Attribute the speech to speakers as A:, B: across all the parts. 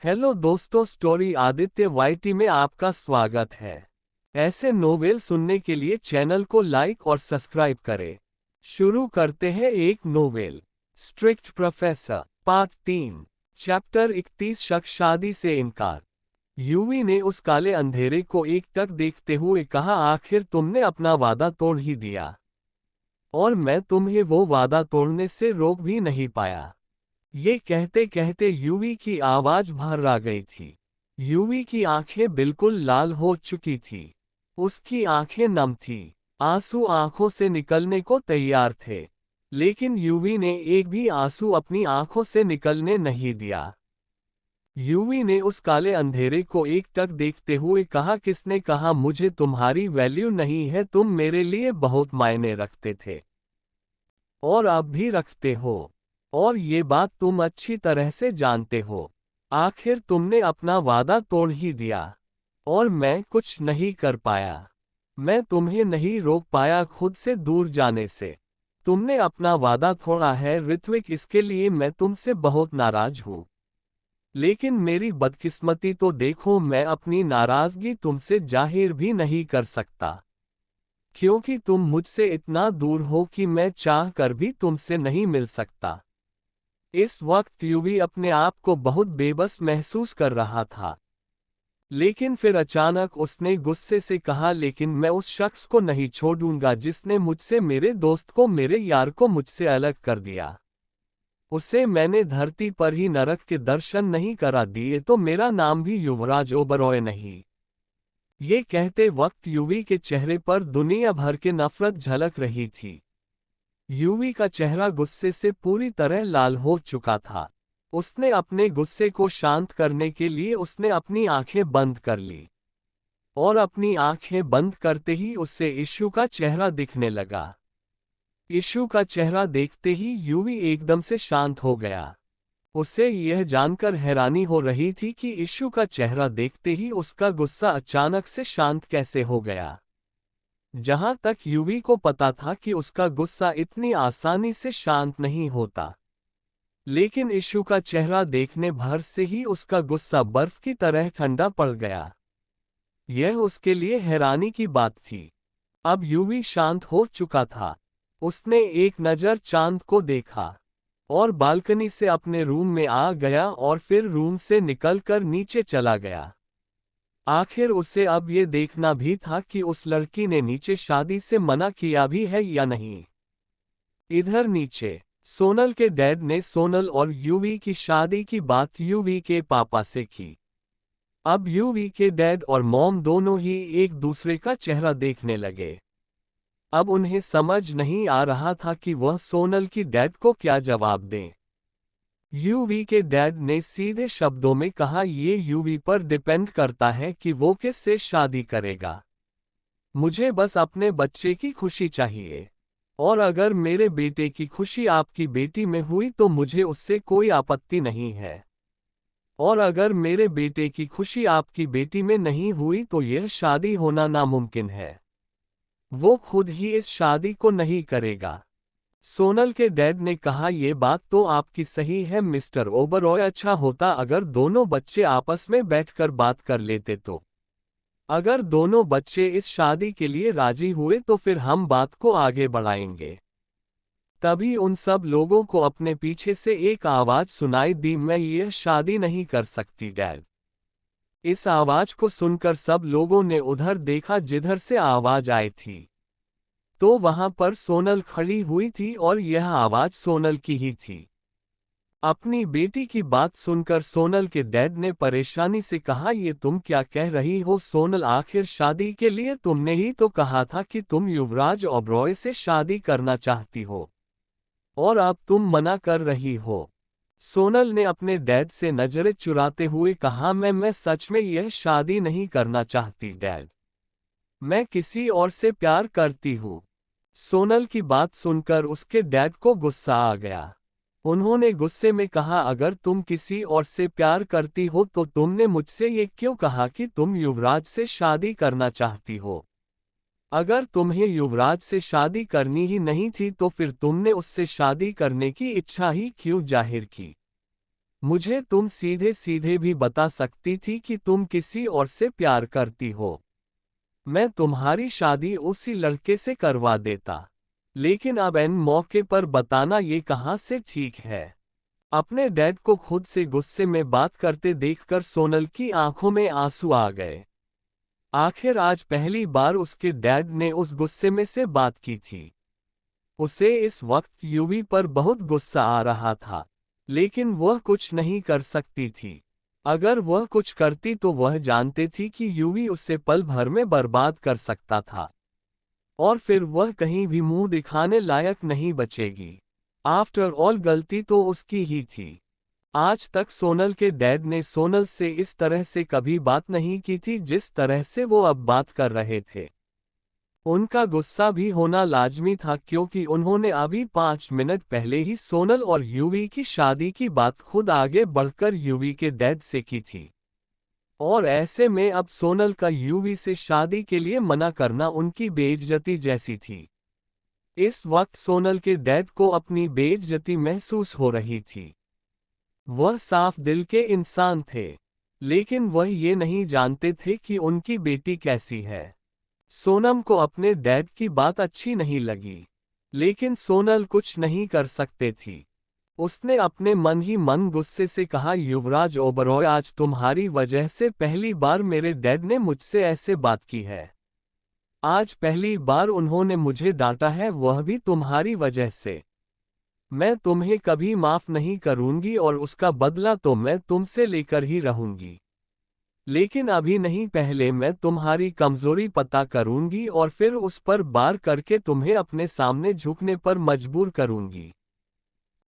A: Hello दोस्तों, story Aditya YT में आपका स्वागत है। ऐसे नोवेल सुनने के लिए चैनल को लाइक और सब्सक्राइब करें। शुरू करते हैं एक novel, strict professor, part 3, chapter 31। शख्स शादी से इनकार। यूवी ने उस काले अंधेरे को एकटक देखते हुए कहा, आखिर तुमने अपना वादा तोड़ ही दिया, और मैं तुम्हें वो वादा तोड़ने से रोक भी नहीं पाया। ये कहते कहते यूवी की आवाज बाहर आ गई थी। यूवी की आंखें बिल्कुल लाल हो चुकी थी। उसकी आंखें नम थीं, आंसू आंखों से निकलने को तैयार थे, लेकिन यूवी ने एक भी आंसू अपनी आंखों से निकलने नहीं दिया। यूवी ने उस काले अंधेरे को एकटक देखते हुए कहा, किसने कहा मुझे तुम्हारी वैल्यू नहीं है? तुम मेरे लिए बहुत मायने रखते थे, और अब भी रखते हो, और ये बात तुम अच्छी तरह से जानते हो। आखिर तुमने अपना वादा तोड़ ही दिया, और मैं कुछ नहीं कर पाया। मैं तुम्हें नहीं रोक पाया खुद से दूर जाने से। तुमने अपना वादा तोड़ा है ऋत्विक, इसके लिए मैं तुमसे बहुत नाराज हूँ। लेकिन मेरी बदकिस्मती तो देखो, मैं अपनी नाराजगी तुमसे जाहिर भी नहीं कर सकता, क्योंकि तुम मुझसे इतना दूर हो कि मैं चाह कर भी तुमसे नहीं मिल सकता। इस वक्त यूवी अपने आप को बहुत बेबस महसूस कर रहा था। लेकिन फिर अचानक उसने गुस्से से कहा, लेकिन मैं उस शख्स को नहीं छोड़ूंगा जिसने मुझसे, मेरे दोस्त को, मेरे यार को मुझसे अलग कर दिया। उसे मैंने धरती पर ही नरक के दर्शन नहीं करा दिए तो मेरा नाम भी युवराज ओबरॉय नहीं। ये कहते वक्त यूवी के चेहरे पर दुनिया भर के नफरत झलक रही थी। यूवी का चेहरा गुस्से से पूरी तरह लाल हो चुका था। उसने अपने गुस्से को शांत करने के लिए उसने अपनी आंखें बंद कर ली, और अपनी आंखें बंद करते ही उससे इशू का चेहरा दिखने लगा। इशू का चेहरा देखते ही यूवी एकदम से शांत हो गया। उसे यह जानकर हैरानी हो रही थी कि इशू का चेहरा देखते ही उसका गुस्सा अचानक से शांत कैसे हो गया। जहां तक यूवी को पता था कि उसका गुस्सा इतनी आसानी से शांत नहीं होता, लेकिन इशू का चेहरा देखने भर से ही उसका गुस्सा बर्फ की तरह ठंडा पड़ गया। यह उसके लिए हैरानी की बात थी। अब यूवी शांत हो चुका था। उसने एक नज़र चांद को देखा, और बालकनी से अपने रूम में आ गया, और फिर रूम से निकलकर नीचे चला गया। आखिर उसे अब ये देखना भी था कि उस लड़की ने नीचे शादी से मना किया भी है या नहीं। इधर नीचे सोनल के डैड ने सोनल और यूवी की शादी की बात यूवी के पापा से की। अब यूवी के डैड और मॉम दोनों ही एक दूसरे का चेहरा देखने लगे। अब उन्हें समझ नहीं आ रहा था कि वह सोनल की डैड को क्या जवाब दें। यूवी के डैड ने सीधे शब्दों में कहा, ये यूवी पर डिपेंड करता है कि वो किससे शादी करेगा। मुझे बस अपने बच्चे की खुशी चाहिए, और अगर मेरे बेटे की खुशी आपकी बेटी में हुई तो मुझे उससे कोई आपत्ति नहीं है, और अगर मेरे बेटे की खुशी आपकी बेटी में नहीं हुई तो यह शादी होना नामुमकिन है। वो खुद ही इस शादी को नहीं करेगा। सोनल के डैड ने कहा, ये बात तो आपकी सही है मिस्टर ओबरॉय, अच्छा होता अगर दोनों बच्चे आपस में बैठकर बात कर लेते तो। अगर दोनों बच्चे इस शादी के लिए राजी हुए तो फिर हम बात को आगे बढ़ाएंगे। तभी उन सब लोगों को अपने पीछे से एक आवाज सुनाई दी, मैं यह शादी नहीं कर सकती डैड। इस आवाज को सुनकर सब लोगों ने उधर देखा जिधर से आवाज आई थी, तो वहां पर सोनल खड़ी हुई थी, और यह आवाज सोनल की ही थी। अपनी बेटी की बात सुनकर सोनल के डैड ने परेशानी से कहा, ये तुम क्या कह रही हो सोनल? आखिर शादी के लिए तुमने ही तो कहा था कि तुम युवराज ओबरॉय से शादी करना चाहती हो, और अब तुम मना कर रही हो। सोनल ने अपने डैड से नजरें चुराते हुए कहा, मैं सच में यह शादी नहीं करना चाहती डैड। मैं किसी और से प्यार करती हूँ। सोनल की बात सुनकर उसके डैड को गुस्सा आ गया। उन्होंने गुस्से में कहा, अगर तुम किसी और से प्यार करती हो तो तुमने मुझसे ये क्यों कहा कि तुम युवराज से शादी करना चाहती हो? अगर तुम्हें युवराज से शादी करनी ही नहीं थी तो फिर तुमने उससे शादी करने की इच्छा ही क्यों जाहिर की? मुझे तुम सीधे सीधे भी बता सकती थी कि तुम किसी और से प्यार करती हो। मैं तुम्हारी शादी उसी लड़के से करवा देता। लेकिन अब एन मौके पर बताना ये कहाँ से ठीक है। अपने डैड को खुद से गुस्से में बात करते देखकर सोनल की आंखों में आंसू आ गए। आखिर आज पहली बार उसके डैड ने उस गुस्से में से बात की थी। उसे इस वक्त यूवी पर बहुत गुस्सा आ रहा था, लेकिन वह कुछ नहीं कर सकती थी। अगर वह कुछ करती तो वह जानते थी कि यूवी उसे पल भर में बर्बाद कर सकता था, और फिर वह कहीं भी मुंह दिखाने लायक नहीं बचेगी। आफ्टर ऑल गलती तो उसकी ही थी। आज तक सोनल के डैड ने सोनल से इस तरह से कभी बात नहीं की थी जिस तरह से वो अब बात कर रहे थे। उनका गुस्सा भी होना लाजमी था क्योंकि उन्होंने अभी 5 मिनट पहले ही सोनल और यूवी की शादी की बात खुद आगे बढ़कर यूवी के डैड से की थी। और ऐसे में अब सोनल का यूवी से शादी के लिए मना करना उनकी बेइज्जती जैसी थी। इस वक्त सोनल के डैड को अपनी बेइज्जती महसूस हो रही थी। वह साफ दिल के इंसान थे, लेकिन वह ये नहीं जानते थे कि उनकी बेटी कैसी है। सोनम को अपने डैड की बात अच्छी नहीं लगी, लेकिन सोनल कुछ नहीं कर सकते थी। उसने अपने मन ही मन गुस्से से कहा, युवराज ओबरॉय, आज तुम्हारी वजह से पहली बार मेरे डैड ने मुझसे ऐसे बात की है। आज पहली बार उन्होंने मुझे डांटा है, वह भी तुम्हारी वजह से। मैं तुम्हें कभी माफ नहीं करूंगी और उसका बदला तो मैं तुमसे लेकर ही रहूंगी। लेकिन अभी नहीं, पहले मैं तुम्हारी कमजोरी पता करूंगी और फिर उस पर वार करके तुम्हें अपने सामने झुकने पर मजबूर करूंगी।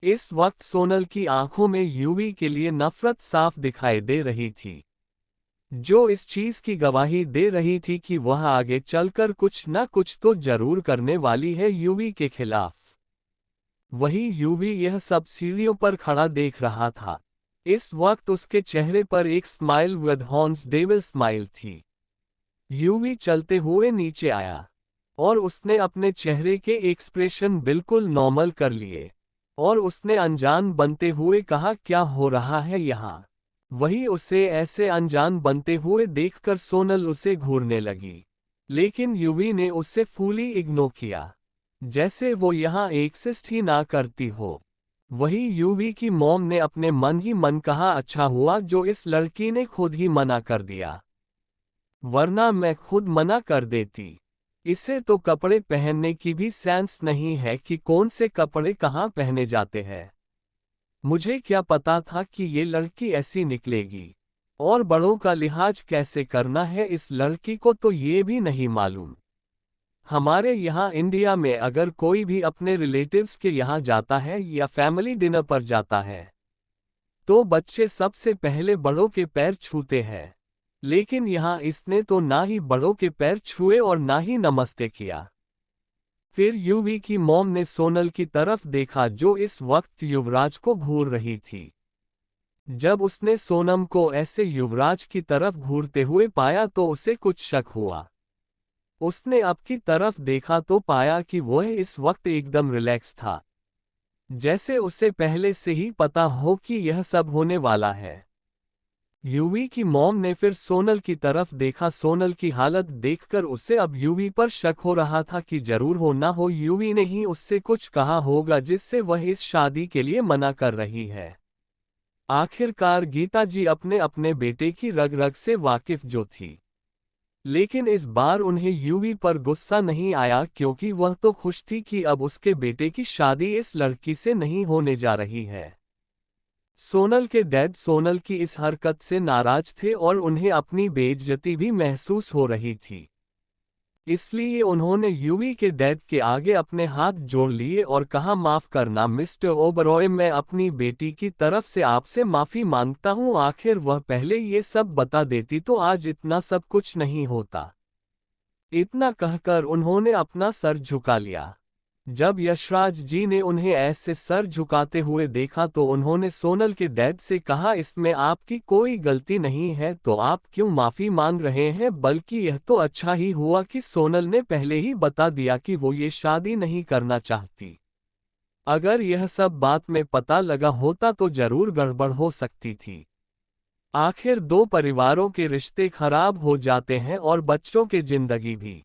A: इस वक्त सोनल की आंखों में यूवी के लिए नफरत साफ दिखाई दे रही थी, जो इस चीज की गवाही दे रही थी कि वह आगे चलकर कुछ न कुछ तो जरूर करने वाली है यूवी के खिलाफ। वही यूवी यह सब सीढ़ियों पर खड़ा देख रहा था। इस वक्त उसके चेहरे पर एक smile with horns devil smile थी। यूवी चलते हुए नीचे आया और उसने अपने चेहरे के एक्सप्रेशन बिल्कुल नॉर्मल कर लिए और उसने अनजान बनते हुए कहा, क्या हो रहा है यहाँ। वही उसे ऐसे अनजान बनते हुए देखकर सोनल उसे घूरने लगी, लेकिन यूवी ने उसे फूली इग्नोर किया, जैसे वो यहाँ एक्सिस्ट ही ना करती हो। वही यूवी की मॉम ने अपने मन ही मन कहा, अच्छा हुआ जो इस लड़की ने खुद ही मना कर दिया, वरना मैं खुद मना कर देती। इसे तो कपड़े पहनने की भी सेंस नहीं है कि कौन से कपड़े कहाँ पहने जाते हैं। मुझे क्या पता था कि ये लड़की ऐसी निकलेगी, और बड़ों का लिहाज कैसे करना है इस लड़की को तो ये भी नहीं मालूम। हमारे यहाँ इंडिया में अगर कोई भी अपने रिलेटिव्स के यहाँ जाता है या फैमिली डिनर पर जाता है, तो बच्चे सबसे पहले बड़ों के पैर छूते हैं। लेकिन यहाँ इसने तो ना ही बड़ों के पैर छुए और ना ही नमस्ते किया। फिर यूवी की मॉम ने सोनल की तरफ देखा जो इस वक्त युवराज को घूर रही थी। जब उसने सोनम को ऐसे युवराज की तरफ घूरते हुए पाया तो उसे कुछ शक हुआ। उसने अब की तरफ देखा तो पाया कि वह इस वक्त एकदम रिलैक्स था, जैसे उसे पहले से ही पता हो कि यह सब होने वाला है। यूवी की मॉम ने फिर सोनल की तरफ देखा। सोनल की हालत देखकर उसे अब यूवी पर शक हो रहा था कि जरूर हो ना हो यूवी ने ही उससे कुछ कहा होगा जिससे वह इस शादी के लिए मना कर रही है। आखिरकार गीता जी अपने अपने बेटे की रग रग से वाकिफ जो थी, लेकिन इस बार उन्हें यूवी पर गुस्सा नहीं आया क्योंकि वह तो खुश थी कि अब उसके बेटे की शादी इस लड़की से नहीं होने जा रही है। सोनल के डैड सोनल की इस हरकत से नाराज थे और उन्हें अपनी बेइज्जती भी महसूस हो रही थी। इसलिए उन्होंने यूवी के डैड के आगे अपने हाथ जोड़ लिए और कहा, माफ करना मिस्टर ओबरॉय, मैं अपनी बेटी की तरफ से आपसे माफी मांगता हूं। आखिर वह पहले ये सब बता देती तो आज इतना सब कुछ नहीं होता। इतना कहकर उन्होंने अपना सर झुका लिया। जब यशराज जी ने उन्हें ऐसे सर झुकाते हुए देखा तो उन्होंने सोनल के डैड से कहा, इसमें आपकी कोई गलती नहीं है तो आप क्यों माफी मांग रहे हैं, बल्कि यह तो अच्छा ही हुआ कि सोनल ने पहले ही बता दिया कि वो ये शादी नहीं करना चाहती। अगर यह सब बात में पता लगा होता तो जरूर गड़बड़ हो सकती थी। आखिर दो परिवारों के रिश्ते खराब हो जाते हैं और बच्चों की जिंदगी भी।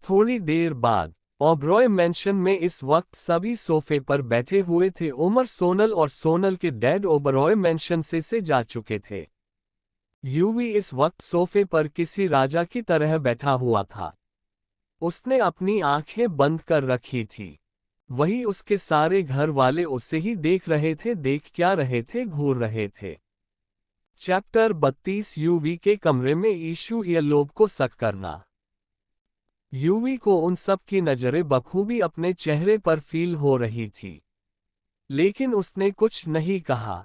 A: थोड़ी देर बाद ओबरॉय मैंशन में इस वक्त सभी सोफे पर बैठे हुए थे। उमर सोनल और सोनल के डैड ओबरॉय मैंशन से जा चुके थे। यूवी इस वक्त सोफे पर किसी राजा की तरह बैठा हुआ था। उसने अपनी आंखें बंद कर रखी थी। वही उसके सारे घर वाले उसे ही देख रहे थे। देख क्या रहे थे? घूर रहे थे। चैप्टर 32 यूवी के कमरे में ईशू यलोब को शक करना। यूवी को उन सब की नजरें बखूबी अपने चेहरे पर फील हो रही थी, लेकिन उसने कुछ नहीं कहा।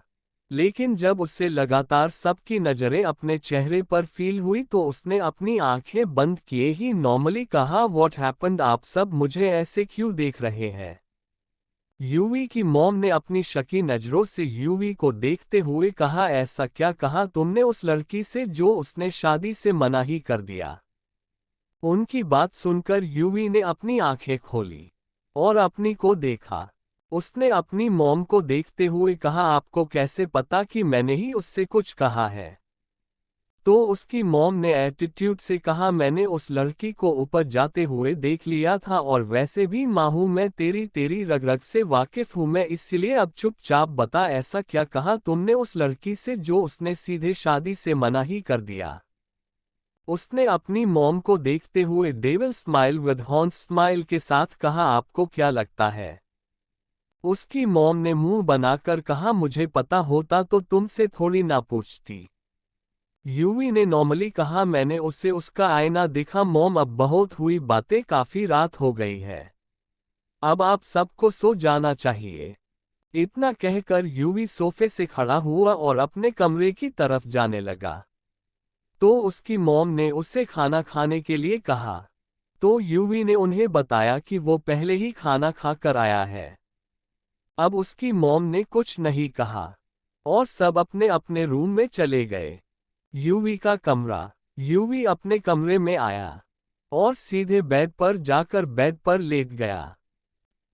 A: लेकिन जब उससे लगातार सबकी नजरें अपने चेहरे पर फील हुई तो उसने अपनी आंखें बंद किए ही नॉर्मली कहा, व्हाट हैपेंड? आप सब मुझे ऐसे क्यों देख रहे हैं? यूवी की मॉम ने अपनी शकी नजरों से यूवी को देखते हुए कहा, ऐसा क्या कहा तुमने उस लड़की से जो उसने शादी से मना ही कर दिया? उनकी बात सुनकर यूवी ने अपनी आंखें खोली और अपनी को देखा। उसने अपनी मॉम को देखते हुए कहा, आपको कैसे पता कि मैंने ही उससे कुछ कहा है? तो उसकी मॉम ने एटीट्यूड से कहा, मैंने उस लड़की को ऊपर जाते हुए देख लिया था और वैसे भी माँ हूँ मैं, तेरी रग रग से वाकिफ हूँ मैं, इसलिए अब चुपचाप बता ऐसा क्या कहा तुमने उस लड़की से जो उसने सीधे शादी से मना ही कर दिया? उसने अपनी मॉम को देखते हुए devil smile with horn smile के साथ कहा, आपको क्या लगता है? उसकी मॉम ने मुंह बनाकर कहा, मुझे पता होता तो तुमसे थोड़ी ना पूछती। यूवी ने नॉर्मली कहा, मैंने उसे उसका आईना दिखा। मॉम अब बहुत हुई बातें, काफी रात हो गई है, अब आप सबको सो जाना चाहिए। इतना कहकर यूवी सोफे से खड़ा हुआ और अपने कमरे की तरफ जाने लगा। तो उसकी मॉम ने उसे खाना खाने के लिए कहा। तो यूवी ने उन्हें बताया कि वो पहले ही खाना खा कर आया है। अब उसकी मॉम ने कुछ नहीं कहा और सब अपने अपने रूम में चले गए। यूवी का कमरा। यूवी अपने कमरे में आया और सीधे बेड पर जाकर बेड पर लेट गया।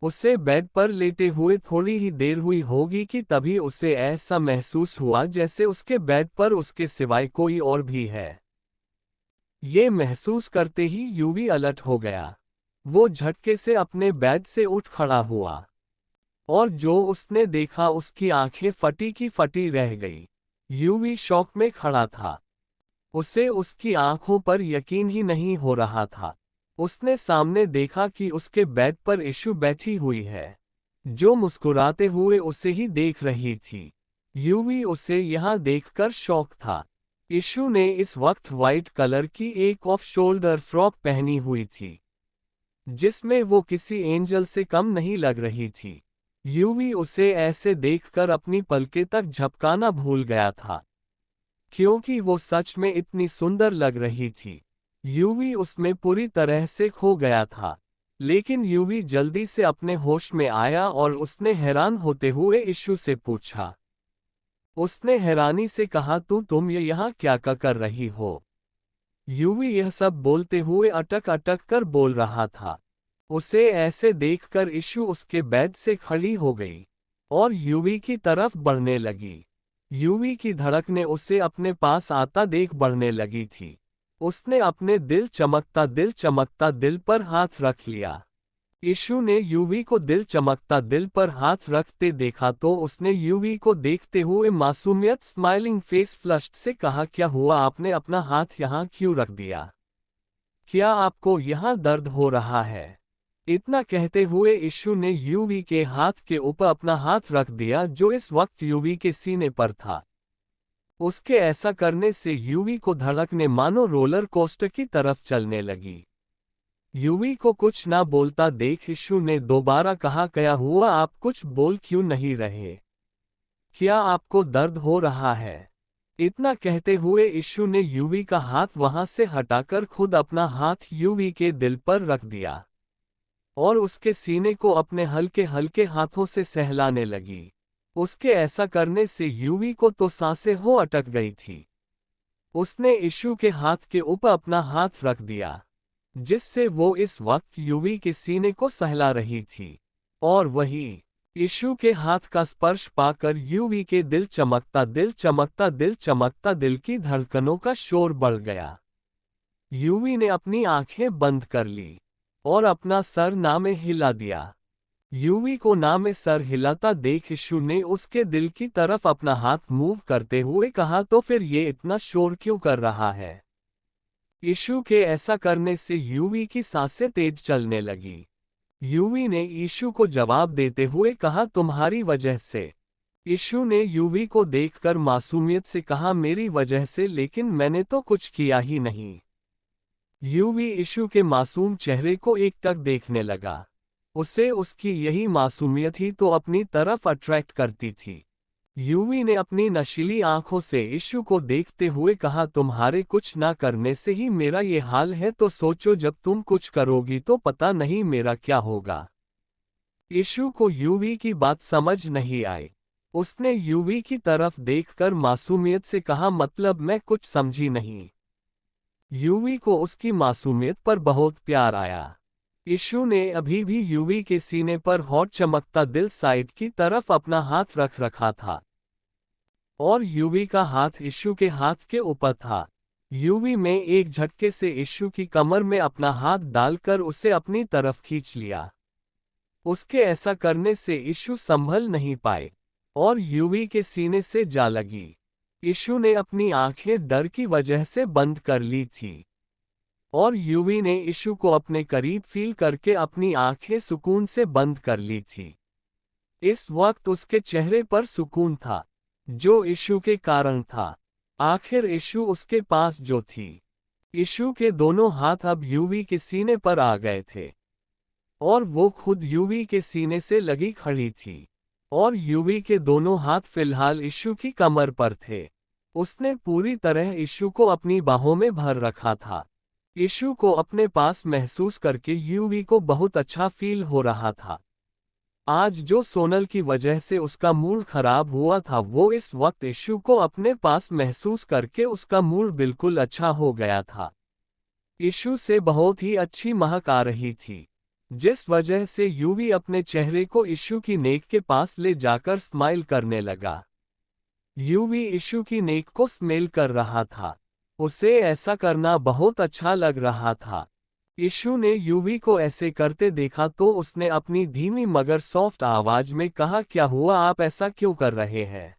A: उसे बेड पर लेटे हुए थोड़ी ही देर हुई होगी कि तभी उसे ऐसा महसूस हुआ जैसे उसके बेड पर उसके सिवाय कोई और भी है। ये महसूस करते ही यूवी अलर्ट हो गया। वो झटके से अपने बेड से उठ खड़ा हुआ और जो उसने देखा उसकी आंखें फटी की फटी रह गई। यूवी शॉक में खड़ा था। उसे उसकी आंखों पर यकीन ही नहीं हो रहा था। उसने सामने देखा कि उसके बेड पर इशू बैठी हुई है, जो मुस्कुराते हुए उसे ही देख रही थी। यूवी उसे यहाँ देखकर शॉक था। इशू ने इस वक्त वाइट कलर की एक ऑफ शोल्डर फ्रॉक पहनी हुई थी, जिसमें वो किसी एंजल से कम नहीं लग रही थी। यूवी उसे ऐसे देखकर अपनी पलकें तक झपकाना भूल गया था, क्योंकि वो सच में इतनी सुंदर लग रही थी। यूवी उसमें पूरी तरह से खो गया था। लेकिन यूवी जल्दी से अपने होश में आया और उसने हैरान होते हुए इशू से पूछा। उसने हैरानी से कहा, तुम ये यहाँ क्या कर रही हो? यूवी यह सब बोलते हुए अटक अटक कर बोल रहा था। उसे ऐसे देखकर इशू उसके बेड से खड़ी हो गई और यूवी की तरफ बढ़ने लगी। यूवी की धड़कनें उसे अपने पास आता देख बढ़ने लगी थी। उसने अपने दिल चमकता दिल पर हाथ रख लिया। इशू ने यूवी को दिल चमकता दिल पर हाथ रखते देखा तो उसने यूवी को देखते हुए मासूमियत स्माइलिंग फेस फ्लश्ड से कहा, क्या हुआ? आपने अपना हाथ यहाँ क्यों रख दिया? क्या आपको यहाँ दर्द हो रहा है? इतना कहते हुए इशू ने यूवी के हाथ के ऊपर अपना हाथ रख दिया जो इस वक्त यूवी के सीने पर था। उसके ऐसा करने से यूवी को धड़कने मानो रोलर कोस्टर की तरफ चलने लगी। यूवी को कुछ ना बोलता देख इशू ने दोबारा कहा, क्या हुआ? आप कुछ बोल क्यों नहीं रहे? क्या आपको दर्द हो रहा है? इतना कहते हुए इशू ने यूवी का हाथ वहां से हटाकर खुद अपना हाथ यूवी के दिल पर रख दिया और उसके सीने को अपने हल्के हल्के हाथों से सहलाने लगी। उसके ऐसा करने से यूवी को तो सांसें हो अटक गई थी। उसने इशू के हाथ के ऊपर अपना हाथ रख दिया, जिससे वो इस वक्त यूवी के सीने को सहला रही थी। और वही यीशु के हाथ का स्पर्श पाकर यूवी के दिल चमकता दिल की धड़कनों का शोर बढ़ गया। यूवी ने अपनी आंखें बंद कर ली और अपना सर ना में हिला दिया। यूवी को ना में सर हिलाता देख यीशु ने उसके दिल की तरफ अपना हाथ मूव करते हुए कहा, तो फिर ये इतना शोर क्यों कर रहा है? यीशु के ऐसा करने से यूवी की सांसें तेज चलने लगी। यूवी ने यीशु को जवाब देते हुए कहा, तुम्हारी वजह से। यीशु ने यूवी को देखकर मासूमियत से कहा, मेरी वजह से? लेकिन मैंने तो कुछ किया ही नहीं। यूवी यीशु के मासूम चेहरे को एकटक देखने लगा। उसे उसकी यही मासूमियत ही तो अपनी तरफ अट्रैक्ट करती थी। यूवी ने अपनी नशीली आंखों से यीशु को देखते हुए कहा, तुम्हारे कुछ ना करने से ही मेरा ये हाल है, तो सोचो जब तुम कुछ करोगी तो पता नहीं मेरा क्या होगा। यीशु को यूवी की बात समझ नहीं आई। उसने यूवी की तरफ देखकर मासूमियत से कहा, मतलब मैं कुछ समझी नहीं। यूवी को उसकी मासूमियत पर बहुत प्यार आया। यीशु ने अभी भी यूवी के सीने पर हॉट चमकता दिल साइड की तरफ अपना हाथ रख रखा था और यूवी का हाथ यीशु के हाथ के ऊपर था। यूवी में एक झटके से यीशु की कमर में अपना हाथ डालकर उसे अपनी तरफ खींच लिया। उसके ऐसा करने से यीशु संभल नहीं पाए और यूवी के सीने से जा लगी। यीशु ने अपनी आंखें डर की वजह से बंद कर ली थी और यूवी ने यीशु को अपने करीब फील करके अपनी आंखें सुकून से बंद कर ली थी। इस वक्त उसके चेहरे पर सुकून था, जो यीशु के कारण था। आखिर यीशु उसके पास जो थी। यीशु के दोनों हाथ अब यूवी के सीने पर आ गए थे और वो खुद यूवी के सीने से लगी खड़ी थी और यूवी के दोनों हाथ फिलहाल यीशु की कमर पर थे। उसने पूरी तरह यीशु को अपनी बाहों में भर रखा था। यीशु को अपने पास महसूस करके यूवी को बहुत अच्छा फील हो रहा था। आज जो सोनल की वजह से उसका मूड खराब हुआ था, वो इस वक्त यीशु को अपने पास महसूस करके उसका मूड बिल्कुल अच्छा हो गया था। यीशु से बहुत ही अच्छी महक आ रही थी, जिस वजह से यूवी अपने चेहरे को यीशु की नेक के पास ले जाकर स्माइल करने लगा। यूवी यीशु की नेक को स्मेल कर रहा था। उसे ऐसा करना बहुत अच्छा लग रहा था। यीशु ने यूवी को ऐसे करते देखा तो उसने अपनी धीमी मगर सॉफ्ट आवाज में कहा, क्या हुआ, आप ऐसा क्यों कर रहे हैं?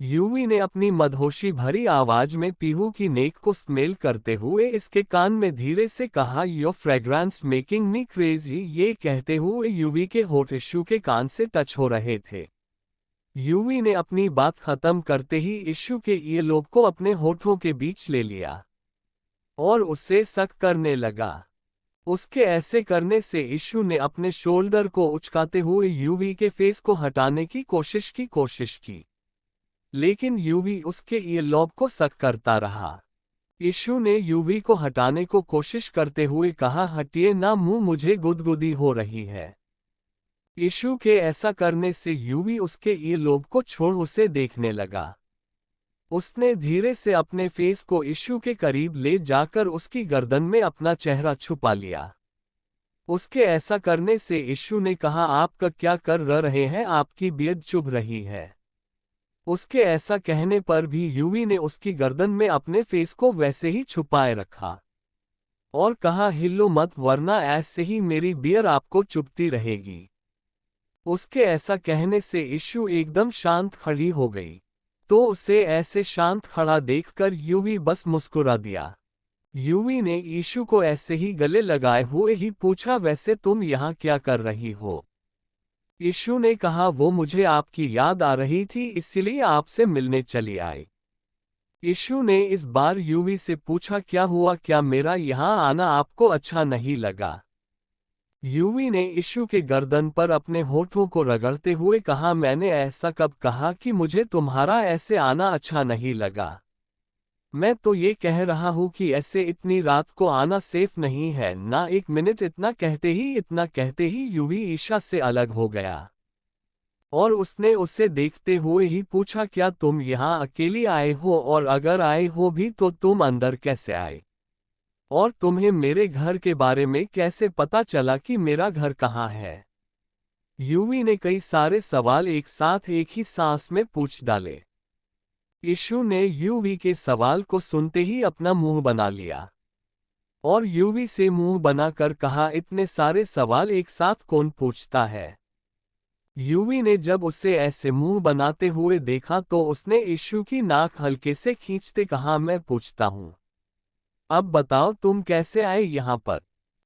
A: यूवी ने अपनी मदहोशी भरी आवाज में पीहू की नेक को स्मेल करते हुए इसके कान में धीरे से कहा, your fragrance making me crazy. ये कहते हुए यूवी के होठ यीशु के कान से टच हो रहे थे। यूवी ने अपनी बात खत्म करते ही यीशु के ईयरलोब को अपने होठों के बीच ले लिया और उसे सक करने लगा। उसके ऐसे करने से यीशु ने अपने शोल्डर को उचकाते हुए यूवी के फेस को हटाने की कोशिश की, लेकिन यूवी उसके ईयरलोब को सक करता रहा। यीशु ने यूवी को हटाने को कोशिश करते हुए कहा, हटिए ना, मुंह मुझे गुदगुदी हो रही है। यीशु के ऐसा करने से यूवी उसके ईयरलोब को छोड़ उसे देखने लगा। उसने धीरे से अपने फेस को यीशु के करीब ले जाकर उसकी गर्दन में अपना चेहरा छुपा लिया। उसके ऐसा करने से यीशु ने कहा, आप क्या कर रहे हैं, आपकी बियर्ड चुभ रही है। उसके ऐसा कहने पर भी यूवी ने उसकी गर्दन में अपने फेस को वैसे ही छुपाए रखा और कहा, हिलो मत, वरना ऐसे ही मेरी बियर आपको चुभती रहेगी। उसके ऐसा कहने से यीशु एकदम शांत खड़ी हो गई, तो उसे ऐसे शांत खड़ा देखकर यूवी बस मुस्कुरा दिया। यूवी ने यीशु को ऐसे ही गले लगाए हुए ही पूछा, वैसे तुम यहाँ क्या कर रही हो? यीशु ने कहा, वो मुझे आपकी याद आ रही थी, इसलिए आपसे मिलने चली आई। यीशु ने इस बार यूवी से पूछा, क्या हुआ, क्या मेरा यहाँ आना आपको अच्छा नहीं लगा? यूवी ने यीशु के गर्दन पर अपने होठों को रगड़ते हुए कहा, मैंने ऐसा कब कहा कि मुझे तुम्हारा ऐसे आना अच्छा नहीं लगा? मैं तो ये कह रहा हूँ कि ऐसे इतनी रात को आना सेफ नहीं है ना। एक मिनट। इतना कहते ही यूवी ईशा से अलग हो गया और उसने उसे देखते हुए ही पूछा, क्या तुम यहाँ अकेली आए हो, और अगर आए हो भी तो तुम अंदर कैसे आए, और तुम्हें मेरे घर के बारे में कैसे पता चला कि मेरा घर कहाँ है? यूवी ने कई सारे सवाल एक साथ एक ही सांस में पूछ डाले। यीशु ने यूवी के सवाल को सुनते ही अपना मुंह बना लिया और यूवी से मुंह बनाकर कहा, इतने सारे सवाल एक साथ कौन पूछता है? यूवी ने जब उसे ऐसे मुंह बनाते हुए देखा तो उसने यीशु की नाक हल्के से खींचते कहा, मैं पूछता हूँ। अब बताओ तुम कैसे आए यहाँ पर?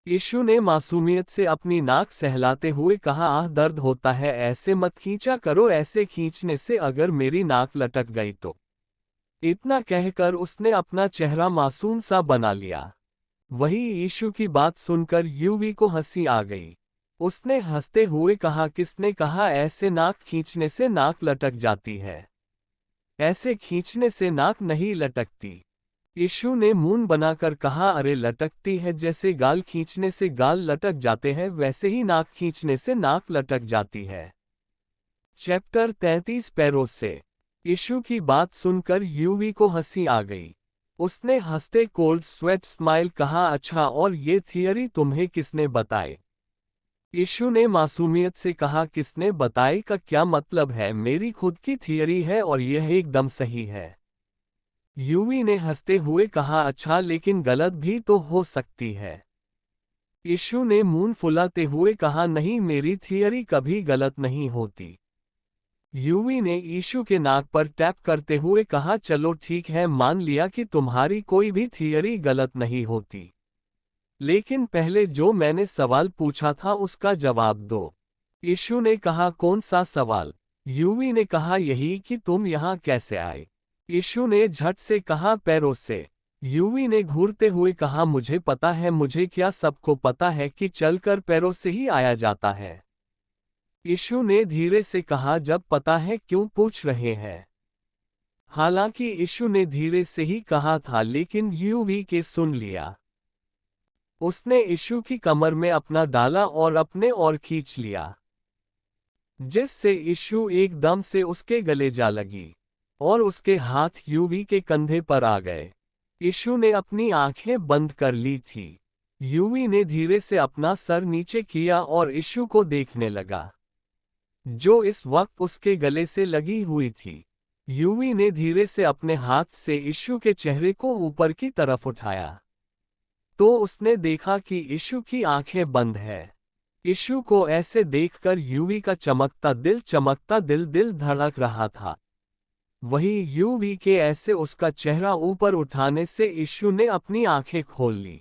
A: यीशु ने मासूमियत से अपनी नाक सहलाते हुए कहा, आह दर्द होता है, ऐसे मत खींचा करो, ऐसे खींचने से अगर मेरी नाक लटक गई तो। इतना कहकर उसने अपना चेहरा मासूम सा बना लिया। वही यीशु की बात सुनकर यूवी को हंसी आ गई। उसने हंसते हुए कहा, किसने कहा ऐसे नाक खींचने से नाक लटक जाती है? ऐसे खींचने से नाक नहीं लटकती। यीशु ने मुंह बनाकर कहा, अरे लटकती है, जैसे गाल खींचने से गाल लटक जाते हैं वैसे ही नाक खींचने से नाक लटक जाती है। चैप्टर 33 पैरों से। यीशु की बात सुनकर यूवी को हंसी आ गई। उसने हंसते कोल्ड स्वेट स्माइल कहा, अच्छा और ये थियरी तुम्हें किसने बताई? यीशु ने मासूमियत से कहा, किसने बताई का क्या मतलब है? मेरी खुद की थियरी है और यह एकदम सही है। यूवी ने हंसते हुए कहा, अच्छा लेकिन गलत भी तो हो सकती है। यीशु ने मुंह फुलाते हुए कहा, नहीं मेरी थियरी कभी गलत नहीं होती। यूवी ने यीशु के नाक पर टैप करते हुए कहा, चलो ठीक है, मान लिया कि तुम्हारी कोई भी थियरी गलत नहीं होती। लेकिन पहले जो मैंने सवाल पूछा था उसका जवाब दो। यीशु ने कहा, कौन सा सवाल? यूवी ने कहा, यही कि तुम यहाँ कैसे आए। यीशु ने झट से कहा, पैरों से। यूवी ने घूरते हुए कहा, मुझे पता है, मुझे क्या सबको पता है कि चलकर पैरों से ही आया जाता है। यीशु ने धीरे से कहा, जब पता है क्यों पूछ रहे हैं? हालांकि यीशु ने धीरे से ही कहा था लेकिन यूवी के सुन लिया। उसने यीशु की कमर में अपना डाला और अपने और खींच लिया, जिससे यीशु एकदम से उसके गले जा लगी और उसके हाथ यूवी के कंधे पर आ गए। यीशु ने अपनी आंखें बंद कर ली थी। यूवी ने धीरे से अपना सर नीचे किया और यीशु को देखने लगा, जो इस वक्त उसके गले से लगी हुई थी। यूवी ने धीरे से अपने हाथ से यीशु के चेहरे को ऊपर की तरफ उठाया तो उसने देखा कि यीशु की आंखें बंद है। यीशु को ऐसे देखकर यूवी का चमकता दिल दिल धड़क रहा था। वही यूवी के ऐसे उसका चेहरा ऊपर उठाने से यीशु ने अपनी आंखें खोल ली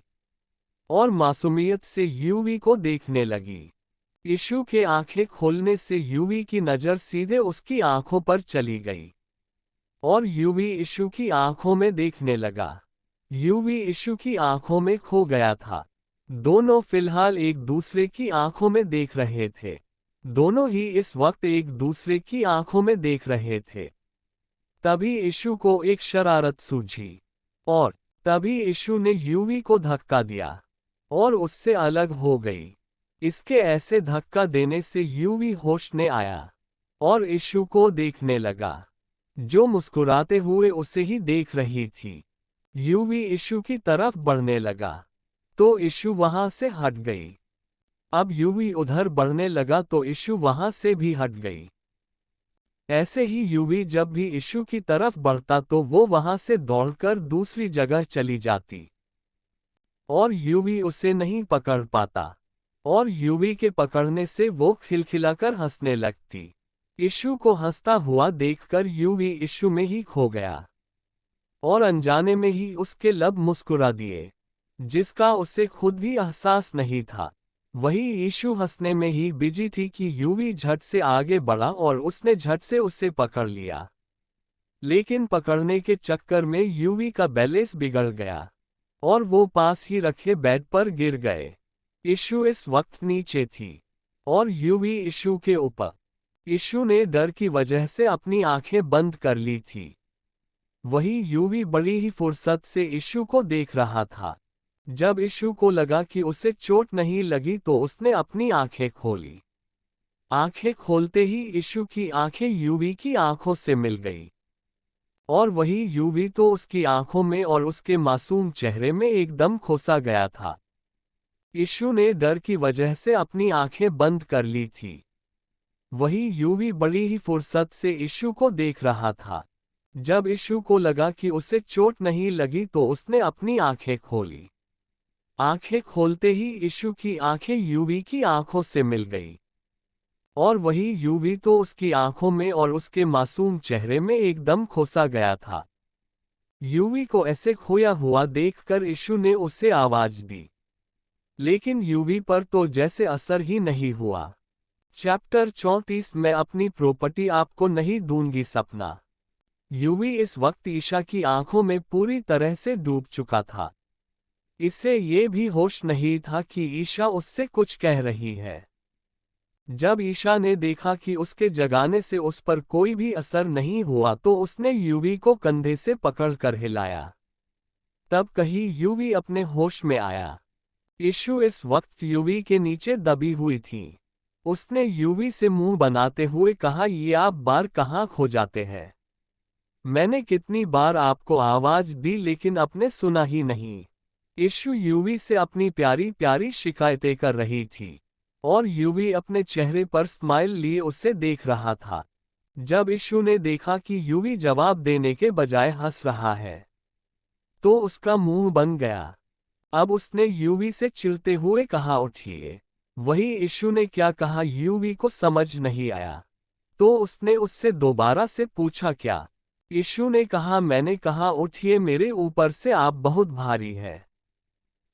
A: और मासूमियत से यूवी को देखने लगी। यीशु के आंखें खोलने से यूवी की नज़र सीधे उसकी आंखों पर चली गई और यूवी यीशु की आंखों में देखने लगा। यूवी यीशु की आंखों में खो गया था। दोनों फिलहाल एक दूसरे की आंखों में देख रहे थे। दोनों ही इस वक्त एक दूसरे की आंखों में देख रहे थे। तभी यीशु को एक शरारत सूझी और तभी यीशु ने यूवी को धक्का दिया और उससे अलग हो गई। इसके ऐसे धक्का देने से यूवी होश में आया और यीशु को देखने लगा, जो मुस्कुराते हुए उसे ही देख रही थी। यूवी यीशु की तरफ बढ़ने लगा तो यीशु वहां से हट गई। अब यूवी उधर बढ़ने लगा तो यीशु वहां से भी हट गई। ऐसे ही यूवी जब भी यीशु की तरफ बढ़ता तो वो वहां से दौड़कर दूसरी जगह चली जाती और यूवी उसे नहीं पकड़ पाता और यूवी के पकड़ने से वो खिलखिलाकर हंसने लगती। यीशु को हंसता हुआ देखकर यूवी यीशु में ही खो गया और अनजाने में ही उसके लब मुस्कुरा दिए, जिसका उसे खुद भी एहसास नहीं था। वही यीशु हंसने में ही बिजी थी कि यूवी झट से आगे बढ़ा और उसने झट से उसे पकड़ लिया। लेकिन पकड़ने के चक्कर में यूवी का बैलेंस बिगड़ गया और वो पास ही रखे बेड पर गिर गए। यीशु इस वक्त नीचे थी और यूवी यीशु के ऊपर। यीशु ने डर की वजह से अपनी आंखें बंद कर ली थी। वही यूवी बड़ी ही फुर्सत से यीशु को देख रहा था। जब यीशु को लगा कि उसे चोट नहीं लगी तो उसने अपनी आंखें खोली। आंखें खोलते ही यीशु की आंखें यूवी की आंखों से मिल गई और वही यूवी तो उसकी आंखों में और उसके मासूम चेहरे में एकदम खोसा गया था। यीशु ने डर की वजह से अपनी आंखें बंद कर ली थी। वही यूवी बड़ी ही फुर्सत से यीशु को देख रहा था। जब यीशु को लगा कि उसे चोट नहीं लगी तो उसने अपनी आंखें खोली। आंखें खोलते ही यीशु की आंखें यूवी की आंखों से मिल गई, और वही यूवी तो उसकी आंखों में और उसके मासूम चेहरे में एकदम खोसा गया था। यूवी को ऐसे खोया हुआ देखकर यीशु ने उसे आवाज दी, लेकिन यूवी पर तो जैसे असर ही नहीं हुआ। चैप्टर 34 मैं अपनी प्रॉपर्टी आपको नहीं दूंगी सपना। यूवी इस वक्त ईशा की आंखों में पूरी तरह से डूब चुका था। इसे ये भी होश नहीं था कि ईशा उससे कुछ कह रही है। जब ईशा ने देखा कि उसके जगाने से उस पर कोई भी असर नहीं हुआ तो उसने यूवी को कंधे से पकड़कर हिलाया। तब कहीं यूवी अपने होश में आया। यीशु इस वक्त यूवी के नीचे दबी हुई थी। उसने यूवी से मुंह बनाते हुए कहा, ये आप बार कहाँ खो जाते हैं? मैंने कितनी बार आपको आवाज दी लेकिन आपने सुना ही नहीं। यीशु यूवी से अपनी प्यारी प्यारी शिकायतें कर रही थी, और यूवी अपने चेहरे पर स्माइल लिए उसे देख रहा था। जब यीशु ने देखा कि यूवी जवाब देने के बजाय हंस रहा है, तो उसका मुंह बन गया। अब उसने यूवी से चिढ़ते हुए कहा, उठिए। वही यीशु ने क्या कहा यूवी को समझ नहीं आया, तो उसने उससे दोबारा से पूछा, क्या? यीशु ने कहा, मैंने कहा उठिए, मेरे ऊपर से आप बहुत भारी है।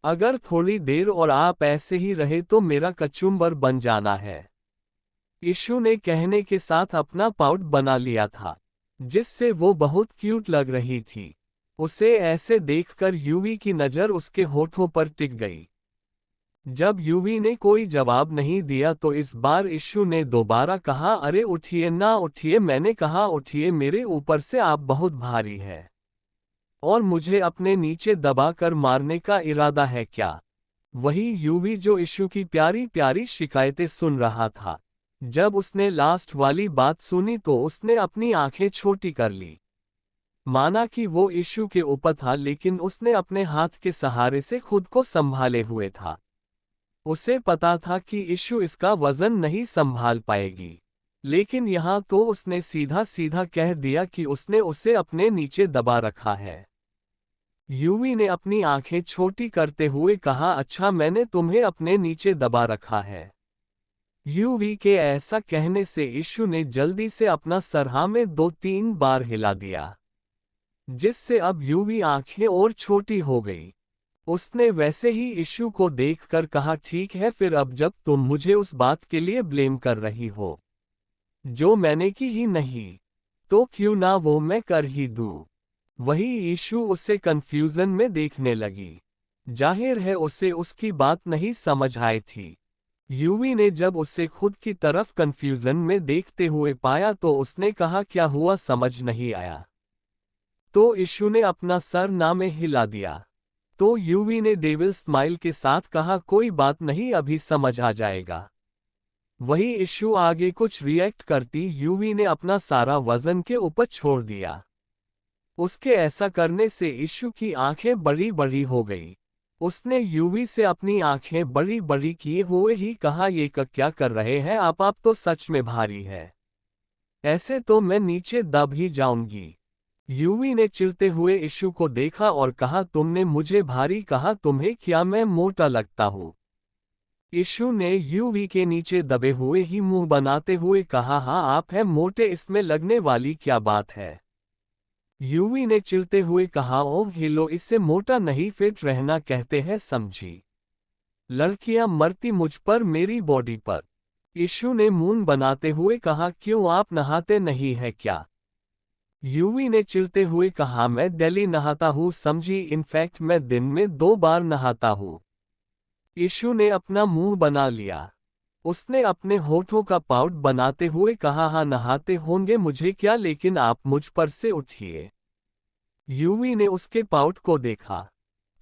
A: अगर थोड़ी देर और आप ऐसे ही रहे तो मेरा कचुम्बर बन जाना है। यीशु ने कहने के साथ अपना पाउट बना लिया था, जिससे वो बहुत क्यूट लग रही थी। उसे ऐसे देखकर यूवी की नज़र उसके होठों पर टिक गई। जब यूवी ने कोई जवाब नहीं दिया तो इस बार यीशु ने दोबारा कहा, अरे उठिए ना उठिए, मैंने कहा उठिए, मेरे ऊपर से आप बहुत भारी है। और मुझे अपने नीचे दबाकर मारने का इरादा है क्या? वही यूवी जो यीशु की प्यारी प्यारी शिकायतें सुन रहा था। जब उसने लास्ट वाली बात सुनी तो उसने अपनी आंखें छोटी कर ली, माना कि वो यीशु के ऊपर था, लेकिन उसने अपने हाथ के सहारे से खुद को संभाले हुए था। उसे पता था कि यीशु इसका वजन नहीं संभाल पाएगी, लेकिन यहाँ तो उसने सीधा सीधा कह दिया कि उसने उसे अपने नीचे दबा रखा है। यूवी ने अपनी आंखें छोटी करते हुए कहा, अच्छा, मैंने तुम्हें अपने नीचे दबा रखा है। यूवी के ऐसा कहने से यीशु ने जल्दी से अपना सर हाँ में 2-3 बार हिला दिया, जिससे अब यूवी आंखें और छोटी हो गई। उसने वैसे ही यीशु को देखकर कहा, ठीक है, फिर अब जब तुम मुझे उस बात के लिए ब्लेम कर रही हो जो मैंने की ही नहीं, तो क्यों ना वो मैं कर ही दूं। वही यीशु उसे कंफ्यूजन में देखने लगी। जाहिर है उसे उसकी बात नहीं समझ आई थी। यूवी ने जब उसे खुद की तरफ कंफ्यूजन में देखते हुए पाया तो उसने कहा, क्या हुआ, समझ नहीं आया? तो यीशु ने अपना सर ना में हिला दिया। तो यूवी ने डेविल स्माइल के साथ कहा, कोई बात नहीं, अभी समझ आ जाएगा। वही यीशु आगे कुछ रिएक्ट करती यूवी ने अपना सारा वजन के ऊपर छोड़ दिया। उसके ऐसा करने से यीशु की आंखें बड़ी बड़ी हो गई। उसने यूवी से अपनी आंखें बड़ी बड़ी किए हुए ही कहा, ये क्या कर रहे हैं आप तो सच में भारी है। ऐसे तो मैं नीचे दब ही जाऊंगी। यूवी ने चिढ़ते हुए यीशु को देखा और कहा, तुमने मुझे भारी कहा, तुम्हें क्या मैं मोटा लगता हूँ? यीशु ने यूवी के नीचे दबे हुए ही मुंह बनाते हुए कहा, हाँ आप हैं मोटे, इसमें लगने वाली क्या बात है? यूवी ने चिढ़ते हुए कहा, ओह हिलो, इससे मोटा नहीं फिट रहना कहते हैं, समझी? लड़कियां मरती मुझ पर, मेरी बॉडी पर। यीशु ने मुंह बनाते हुए कहा, क्यों आप नहाते नहीं है क्या? यूवी ने चिढ़ते हुए कहा, मैं डेली नहाता हूँ, समझी? इनफैक्ट मैं दिन में 2 बार नहाता हूँ। यीशु ने अपना मुंह बना लिया। उसने अपने होठों का पाउट बनाते हुए कहा, हाँ नहाते होंगे, मुझे क्या, लेकिन आप मुझ पर से उठिए। यूवी ने उसके पाउट को देखा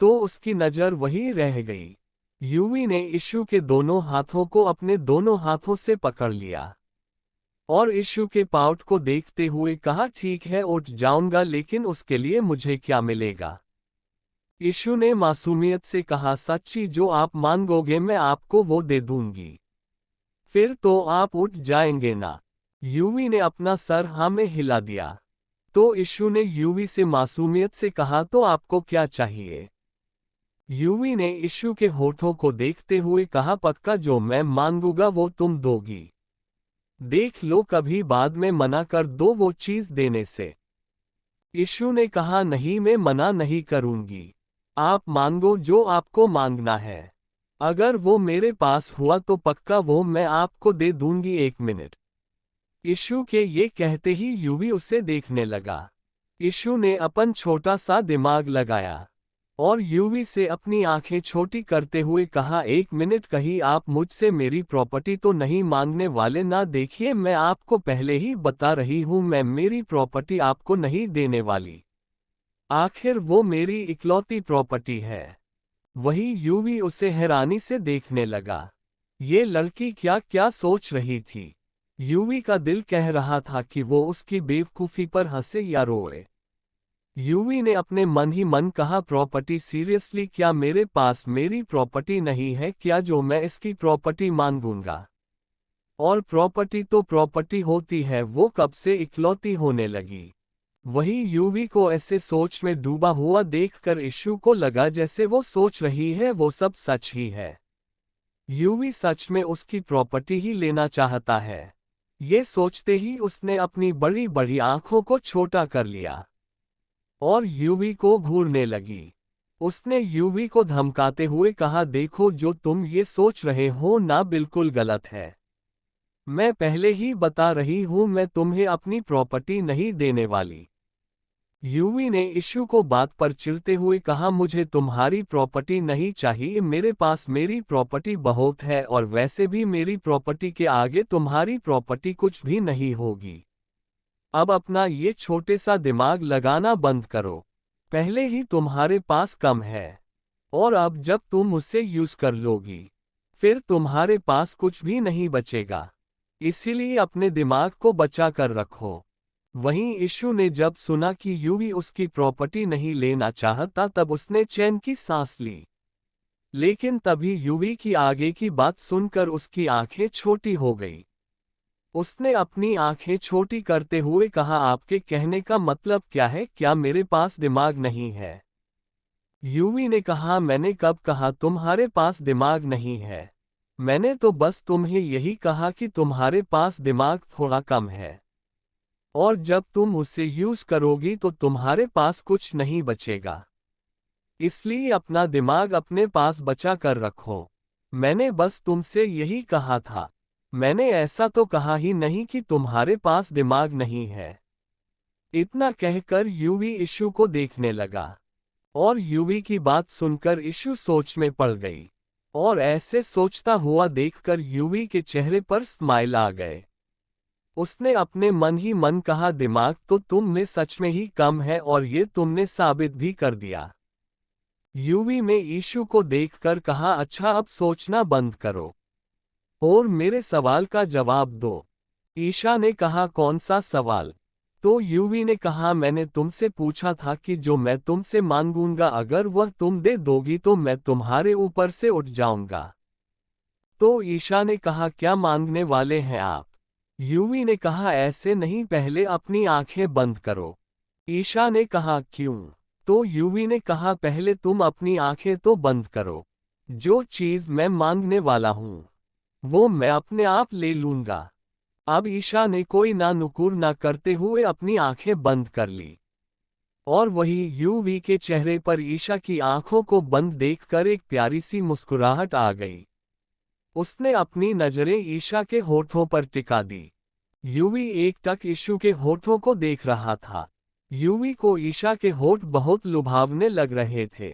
A: तो उसकी नज़र वहीं रह गई। यूवी ने यीशु के दोनों हाथों को अपने दोनों हाथों से पकड़ लिया और यीशु के पाउट को देखते हुए कहा, ठीक है, उठ जाऊंगा, लेकिन उसके लिए मुझे क्या मिलेगा? यीशु ने मासूमियत से कहा, सच्ची, जो आप मांगोगे मैं आपको वो दे दूंगी। फिर तो आप उठ जाएंगे ना। यूवी ने अपना सर हाँ में हिला दिया। तो इशू ने यूवी से मासूमियत से कहा, तो आपको क्या चाहिए? यूवी ने इशू के होठों को देखते हुए कहा, पक्का जो मैं मांगूंगा वो तुम दोगी। देख लो कभी बाद में मना कर दो वो चीज देने से। इशू ने कहा, नहीं मैं मना नहीं करूंगी। आप मांगो जो आपको मांगना है। अगर वो मेरे पास हुआ तो पक्का वो मैं आपको दे दूंगी, 1 मिनट। इशू के ये कहते ही यूवी उसे देखने लगा। इशू ने अपन छोटा सा दिमाग लगाया और यूवी से अपनी आंखें छोटी करते हुए कहा, 1 मिनट, कहीं आप मुझसे मेरी प्रॉपर्टी तो नहीं मांगने वाले ना? देखिए मैं आपको पहले ही बता रही हूं, मैं मेरी प्रॉपर्टी आपको नहीं देने वाली। आखिर वो मेरी इकलौती प्रॉपर्टी है। वही यूवी उसे हैरानी से देखने लगा। ये लड़की क्या क्या सोच रही थी? यूवी का दिल कह रहा था कि वो उसकी बेवकूफ़ी पर हंसे या रोए। यूवी ने अपने मन ही मन कहा, प्रॉपर्टी? सीरियसली, क्या मेरे पास मेरी प्रॉपर्टी नहीं है क्या जो मैं इसकी प्रॉपर्टी मांगूंगा? और प्रॉपर्टी तो प्रॉपर्टी होती है, वो कब से इकलौती होने लगी। वही यूवी को ऐसे सोच में डूबा हुआ देखकर इशू को लगा जैसे वो सोच रही है वो सब सच ही है। यूवी सच में उसकी प्रॉपर्टी ही लेना चाहता है। ये सोचते ही उसने अपनी बड़ी बड़ी आंखों को छोटा कर लिया और यूवी को घूरने लगी। उसने यूवी को धमकाते हुए कहा, देखो जो तुम ये सोच रहे हो ना बिल्कुल गलत है। मैं पहले ही बता रही हूं, मैं तुम्हें अपनी प्रॉपर्टी नहीं देने वाली। यूवी ने इशू को बात पर चिढ़ते हुए कहा, मुझे तुम्हारी प्रॉपर्टी नहीं चाहिए, मेरे पास मेरी प्रॉपर्टी बहुत है और वैसे भी मेरी प्रॉपर्टी के आगे तुम्हारी प्रॉपर्टी कुछ भी नहीं होगी। अब अपना ये छोटे सा दिमाग लगाना बंद करो। पहले ही तुम्हारे पास कम है और अब जब तुम उसे यूज कर लोगी फिर तुम्हारे पास कुछ भी नहीं बचेगा। इसीलिए अपने दिमाग को बचा कर रखो। वहीं इशू ने जब सुना कि यूवी उसकी प्रॉपर्टी नहीं लेना चाहता तब उसने चैन की सांस ली। लेकिन तभी यूवी की आगे की बात सुनकर उसकी आंखें छोटी हो गई। उसने अपनी आंखें छोटी करते हुए कहा, आपके कहने का मतलब क्या है? क्या मेरे पास दिमाग नहीं है? यूवी ने कहा, मैंने कब कहा तुम्हारे पास दिमाग नहीं है? मैंने तो बस तुम्हें यही कहा कि तुम्हारे पास दिमाग थोड़ा कम है और जब तुम उसे यूज करोगी तो तुम्हारे पास कुछ नहीं बचेगा। इसलिए अपना दिमाग अपने पास बचा कर रखो। मैंने बस तुमसे यही कहा था। मैंने ऐसा तो कहा ही नहीं कि तुम्हारे पास दिमाग नहीं है। इतना कहकर यूवी इशू को देखने लगा और यूवी की बात सुनकर इशू सोच में पड़ गई और ऐसे सोचता हुआ देखकर यूवी के चेहरे पर स्माइल आ गए। उसने अपने मन ही मन कहा, दिमाग तो तुम में सच में ही कम है और ये तुमने साबित भी कर दिया। यूवी में इशू को देखकर कहा, अच्छा अब सोचना बंद करो और मेरे सवाल का जवाब दो। ईशा ने कहा, कौन सा सवाल? तो यूवी ने कहा, मैंने तुमसे पूछा था कि जो मैं तुमसे मांगूंगा अगर वह तुम दे दोगी तो मैं तुम्हारे ऊपर से उठ जाऊंगा। तो ईशा ने कहा, क्या मांगने वाले हैं आप? यूवी ने कहा, ऐसे नहीं, पहले अपनी आंखें बंद करो। ईशा ने कहा, क्यों? तो यूवी ने कहा, पहले तुम अपनी आंखें तो बंद करो। जो चीज मैं मांगने वाला हूं वो मैं अपने आप ले लूंगा। अब ईशा ने कोई ना नुकुर ना करते हुए अपनी आंखें बंद कर ली और वही यूवी के चेहरे पर ईशा की आंखों को बंद देखकर एक प्यारी सी मुस्कुराहट आ गई। उसने अपनी नजरें ईशा के होठों पर टिका दी। यूवी एकटक इशू के होठों को देख रहा था। यूवी को ईशा के होठ बहुत लुभावने लग रहे थे।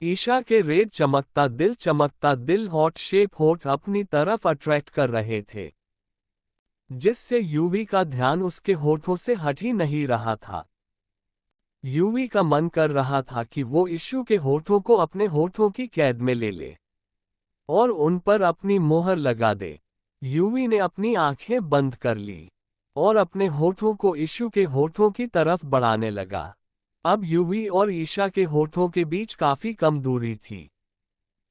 A: ईशा के रेड चमकता दिल हॉट शेप होठ अपनी तरफ अट्रैक्ट कर रहे थे जिससे यूवी का ध्यान उसके होठों से हट ही नहीं रहा था। यूवी का मन कर रहा था कि वो इशू के होठों को अपने होठों की कैद में ले ले और उन पर अपनी मोहर लगा दे। यूवी ने अपनी आंखें बंद कर ली और अपने होठों को इशू के होठों की तरफ बढ़ाने लगा। अब यूवी और ईशा के होठों के बीच काफी कम दूरी थी।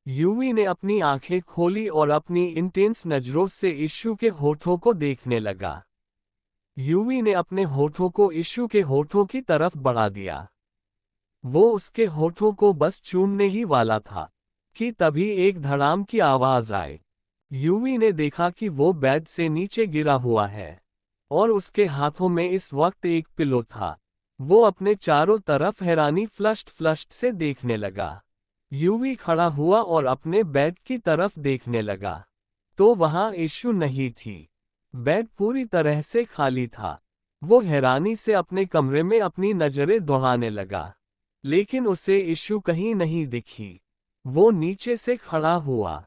A: यूवी ने अपनी आंखें खोली और अपनी इंटेंस नजरों से इशू के होठों को देखने लगा। यूवी ने अपने होठों को इशू के होठों की तरफ बढ़ा दिया। वो उसके होठों को बस चूमने ही वाला था कि तभी एक धड़ाम की आवाज आई। यूवी ने देखा कि वो बेड से नीचे गिरा हुआ है और उसके हाथों में इस वक्त एक पिलो था। वो अपने चारों तरफ हैरानी फ्लश्ड से देखने लगा। यूवी खड़ा हुआ और अपने बेड की तरफ देखने लगा, तो वहां इशू नहीं थी। बेड पूरी तरह से खाली था। वो हैरानी से अपने कमरे में अपनी नजरें दौड़ाने लगा, लेकिन उसे इशू कहीं नहीं दिखी। वो नीचे से खड़ा हुआ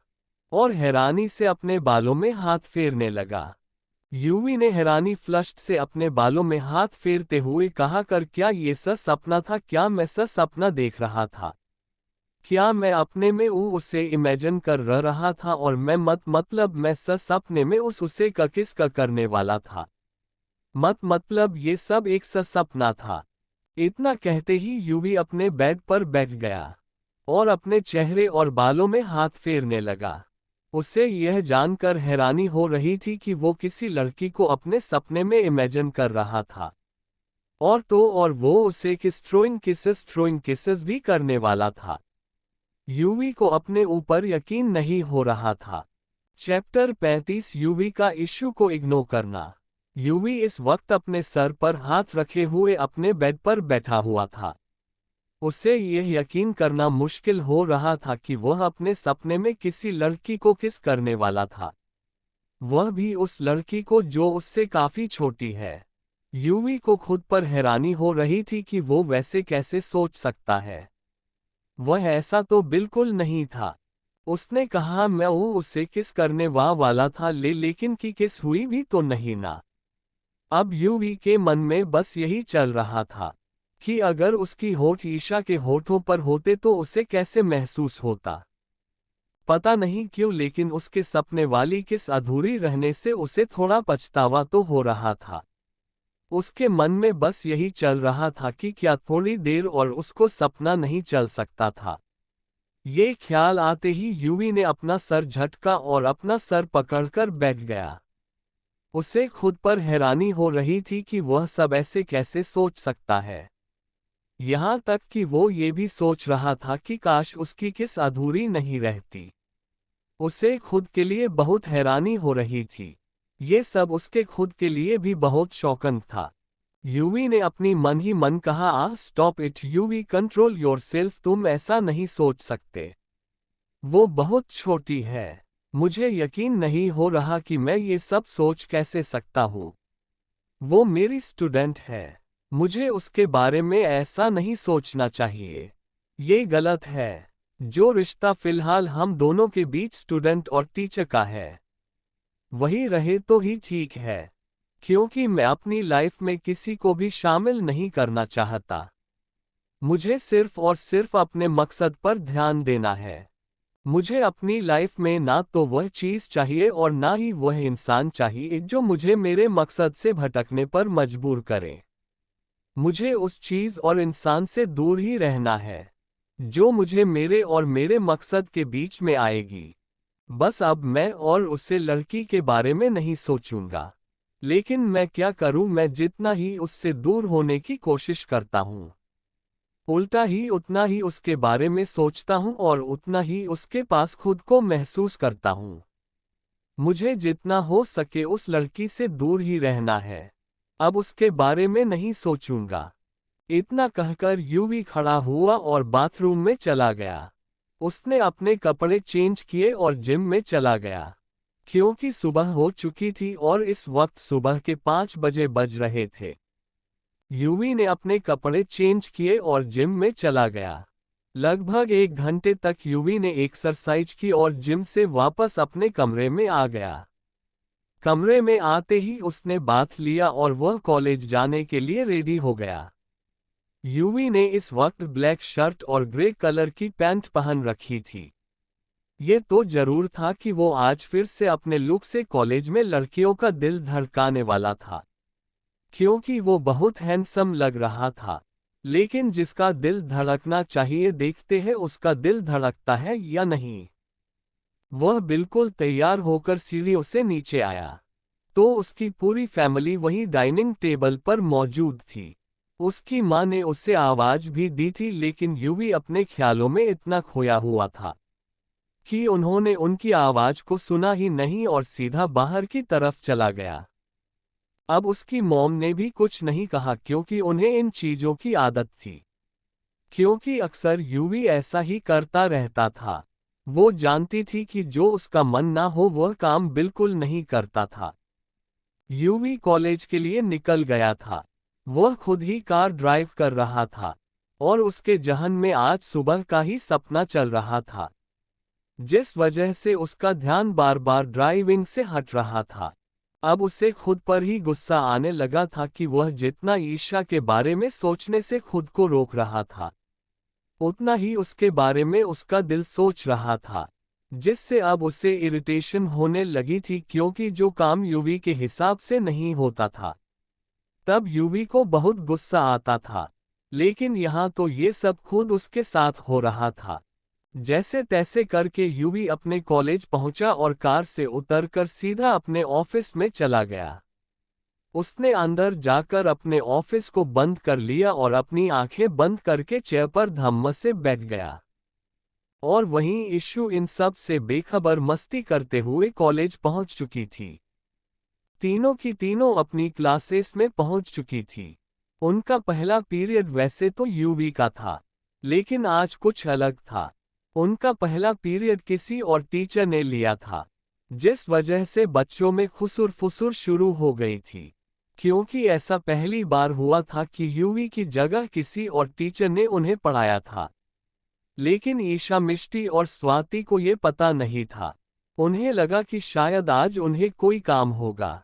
A: और हैरानी से अपने बालों में हाथ फेरने लगा। यूवी ने हैरानी फ्लश्ड से अपने बालों में हाथ फेरते हुए कहा, कर क्या ये सपना था? क्या मैं सपना देख रहा था? क्या मैं अपने में उसे इमेजिन कर रहा था और मतलब मैं सपने में उसे किस करने वाला था? मतलब ये सब एक सपना था। इतना कहते ही यूवी अपने बेड पर बैठ गया और अपने चेहरे और बालों में हाथ फेरने लगा। उसे यह जानकर हैरानी हो रही थी कि वो किसी लड़की को अपने सपने में इमेजिन कर रहा था, और वो उसे थ्रोइंग किसेस भी करने वाला था। यूवी को अपने ऊपर यकीन नहीं हो रहा था। चैप्टर 35 यूवी का इश्यू को इग्नोर करना। यूवी इस वक्त अपने सर पर हाथ रखे हुए अपने बेड पर बैठा हुआ था। उसे यह यकीन करना मुश्किल हो रहा था कि वह अपने सपने में किसी लड़की को किस करने वाला था, वह भी उस लड़की को जो उससे काफी छोटी है। यूवी को खुद पर हैरानी हो रही थी कि वो वैसे कैसे सोच सकता है। वह ऐसा तो बिल्कुल नहीं था। उसने कहा, मैं उसे किस करने वाला था, लेकिन की किस हुई भी तो नहीं ना। अब यूवी के मन में बस यही चल रहा था कि अगर उसकी होठ ईशा के होठों पर होते तो उसे कैसे महसूस होता। पता नहीं क्यों, लेकिन उसके सपने वाली किस अधूरी रहने से उसे थोड़ा पछतावा तो हो रहा था। उसके मन में बस यही चल रहा था कि क्या थोड़ी देर और उसको सपना नहीं चल सकता था। ये ख्याल आते ही यूवी ने अपना सर झटका और अपना सर पकड़कर बैठ गया। उसे खुद पर हैरानी हो रही थी कि वह सब ऐसे कैसे सोच सकता है। यहाँ तक कि वो ये भी सोच रहा था कि काश उसकी किस अधूरी नहीं रहती। उसे खुद के लिए बहुत हैरानी हो रही थी। ये सब उसके खुद के लिए भी बहुत शॉकिंग था। यूवी ने अपनी मन ही मन कहा, stop it UV, control yourself, तुम ऐसा नहीं सोच सकते। वो बहुत छोटी है। मुझे यकीन नहीं हो रहा कि मैं ये सब सोच कैसे सकता हूँ। वो मेरी स्टूडेंट है। मुझे उसके बारे में ऐसा नहीं सोचना चाहिए। ये गलत है। जो रिश्ता फिलहाल हम दोनों के बीच स्टूडेंट और टीचर का है, वही रहे तो ही ठीक है, क्योंकि मैं अपनी लाइफ में किसी को भी शामिल नहीं करना चाहता। मुझे सिर्फ और सिर्फ अपने मकसद पर ध्यान देना है। मुझे अपनी लाइफ में ना तो वह चीज़ चाहिए और ना ही वह इंसान चाहिए जो मुझे मेरे मकसद से भटकने पर मजबूर करे। मुझे उस चीज़ और इंसान से दूर ही रहना है जो मुझे मेरे और मेरे मकसद के बीच में आएगी। बस अब मैं और उससे लड़की के बारे में नहीं सोचूंगा। लेकिन मैं क्या करूं, मैं जितना ही उससे दूर होने की कोशिश करता हूं, उल्टा ही उतना ही उसके बारे में सोचता हूं और उतना ही उसके पास खुद को महसूस करता हूं। मुझे जितना हो सके उस लड़की से दूर ही रहना है। अब उसके बारे में नहीं सोचूंगा। इतना कहकर यूवी खड़ा हुआ और बाथरूम में चला गया। उसने अपने कपड़े चेंज किए और जिम में चला गया, क्योंकि सुबह हो चुकी थी और इस वक्त सुबह के 5 बजे बज रहे थे। यूवी ने अपने कपड़े चेंज किए और जिम में चला गया। लगभग 1 घंटे तक यूवी ने एक्सरसाइज की और जिम से वापस अपने कमरे में आ गया। कमरे में आते ही उसने बाथ लिया और वह कॉलेज जाने के लिए रेडी हो गया। यूवी ने इस वक्त ब्लैक शर्ट और ग्रे कलर की पैंट पहन रखी थी। ये तो जरूर था कि वो आज फिर से अपने लुक से कॉलेज में लड़कियों का दिल धड़काने वाला था, क्योंकि वो बहुत हैंडसम लग रहा था। लेकिन जिसका दिल धड़कना चाहिए देखते हैं उसका दिल धड़कता है या नहीं। वह बिल्कुल तैयार होकर सीढ़ियों से नीचे आया तो उसकी पूरी फैमिली वहीं डाइनिंग टेबल पर मौजूद थी। उसकी माँ ने उसे आवाज भी दी थी, लेकिन यूवी अपने ख्यालों में इतना खोया हुआ था कि उन्होंने उनकी आवाज को सुना ही नहीं और सीधा बाहर की तरफ चला गया। अब उसकी मॉम ने भी कुछ नहीं कहा क्योंकि उन्हें इन चीजों की आदत थी, क्योंकि अक्सर यूवी ऐसा ही करता रहता था। वो जानती थी कि जो उसका मन ना हो वह काम बिल्कुल नहीं करता था। यूवी कॉलेज के लिए निकल गया था। वह खुद ही कार ड्राइव कर रहा था और उसके जहन में आज सुबह का ही सपना चल रहा था, जिस वजह से उसका ध्यान बार बार ड्राइविंग से हट रहा था। अब उसे खुद पर ही गुस्सा आने लगा था कि वह जितना ईशा के बारे में सोचने से खुद को रोक रहा था, उतना ही उसके बारे में उसका दिल सोच रहा था, जिससे अब उसे इरिटेशन होने लगी थी क्योंकि जो काम यूवी के हिसाब से नहीं होता था तब यूवी को बहुत गुस्सा आता था। लेकिन यहाँ तो ये सब खुद उसके साथ हो रहा था। जैसे तैसे करके यूवी अपने कॉलेज पहुंचा और कार से उतरकर सीधा अपने ऑफिस में चला गया। उसने अंदर जाकर अपने ऑफिस को बंद कर लिया और अपनी आंखें बंद करके चेयर पर धम्म से बैठ गया। और वहीं इशू इन सब से बेखबर मस्ती करते हुए कॉलेज पहुंच चुकी थी। तीनों की तीनों अपनी क्लासेस में पहुंच चुकी थी। उनका पहला पीरियड वैसे तो यूवी का था, लेकिन आज कुछ अलग था। उनका पहला पीरियड किसी और टीचर ने लिया था, जिस वजह से बच्चों में खुसुर फुसुर शुरू हो गई थी, क्योंकि ऐसा पहली बार हुआ था कि यूवी की जगह किसी और टीचर ने उन्हें पढ़ाया था। लेकिन ईशा, मिष्टी और स्वाति को ये पता नहीं था। उन्हें लगा कि शायद आज उन्हें कोई काम होगा।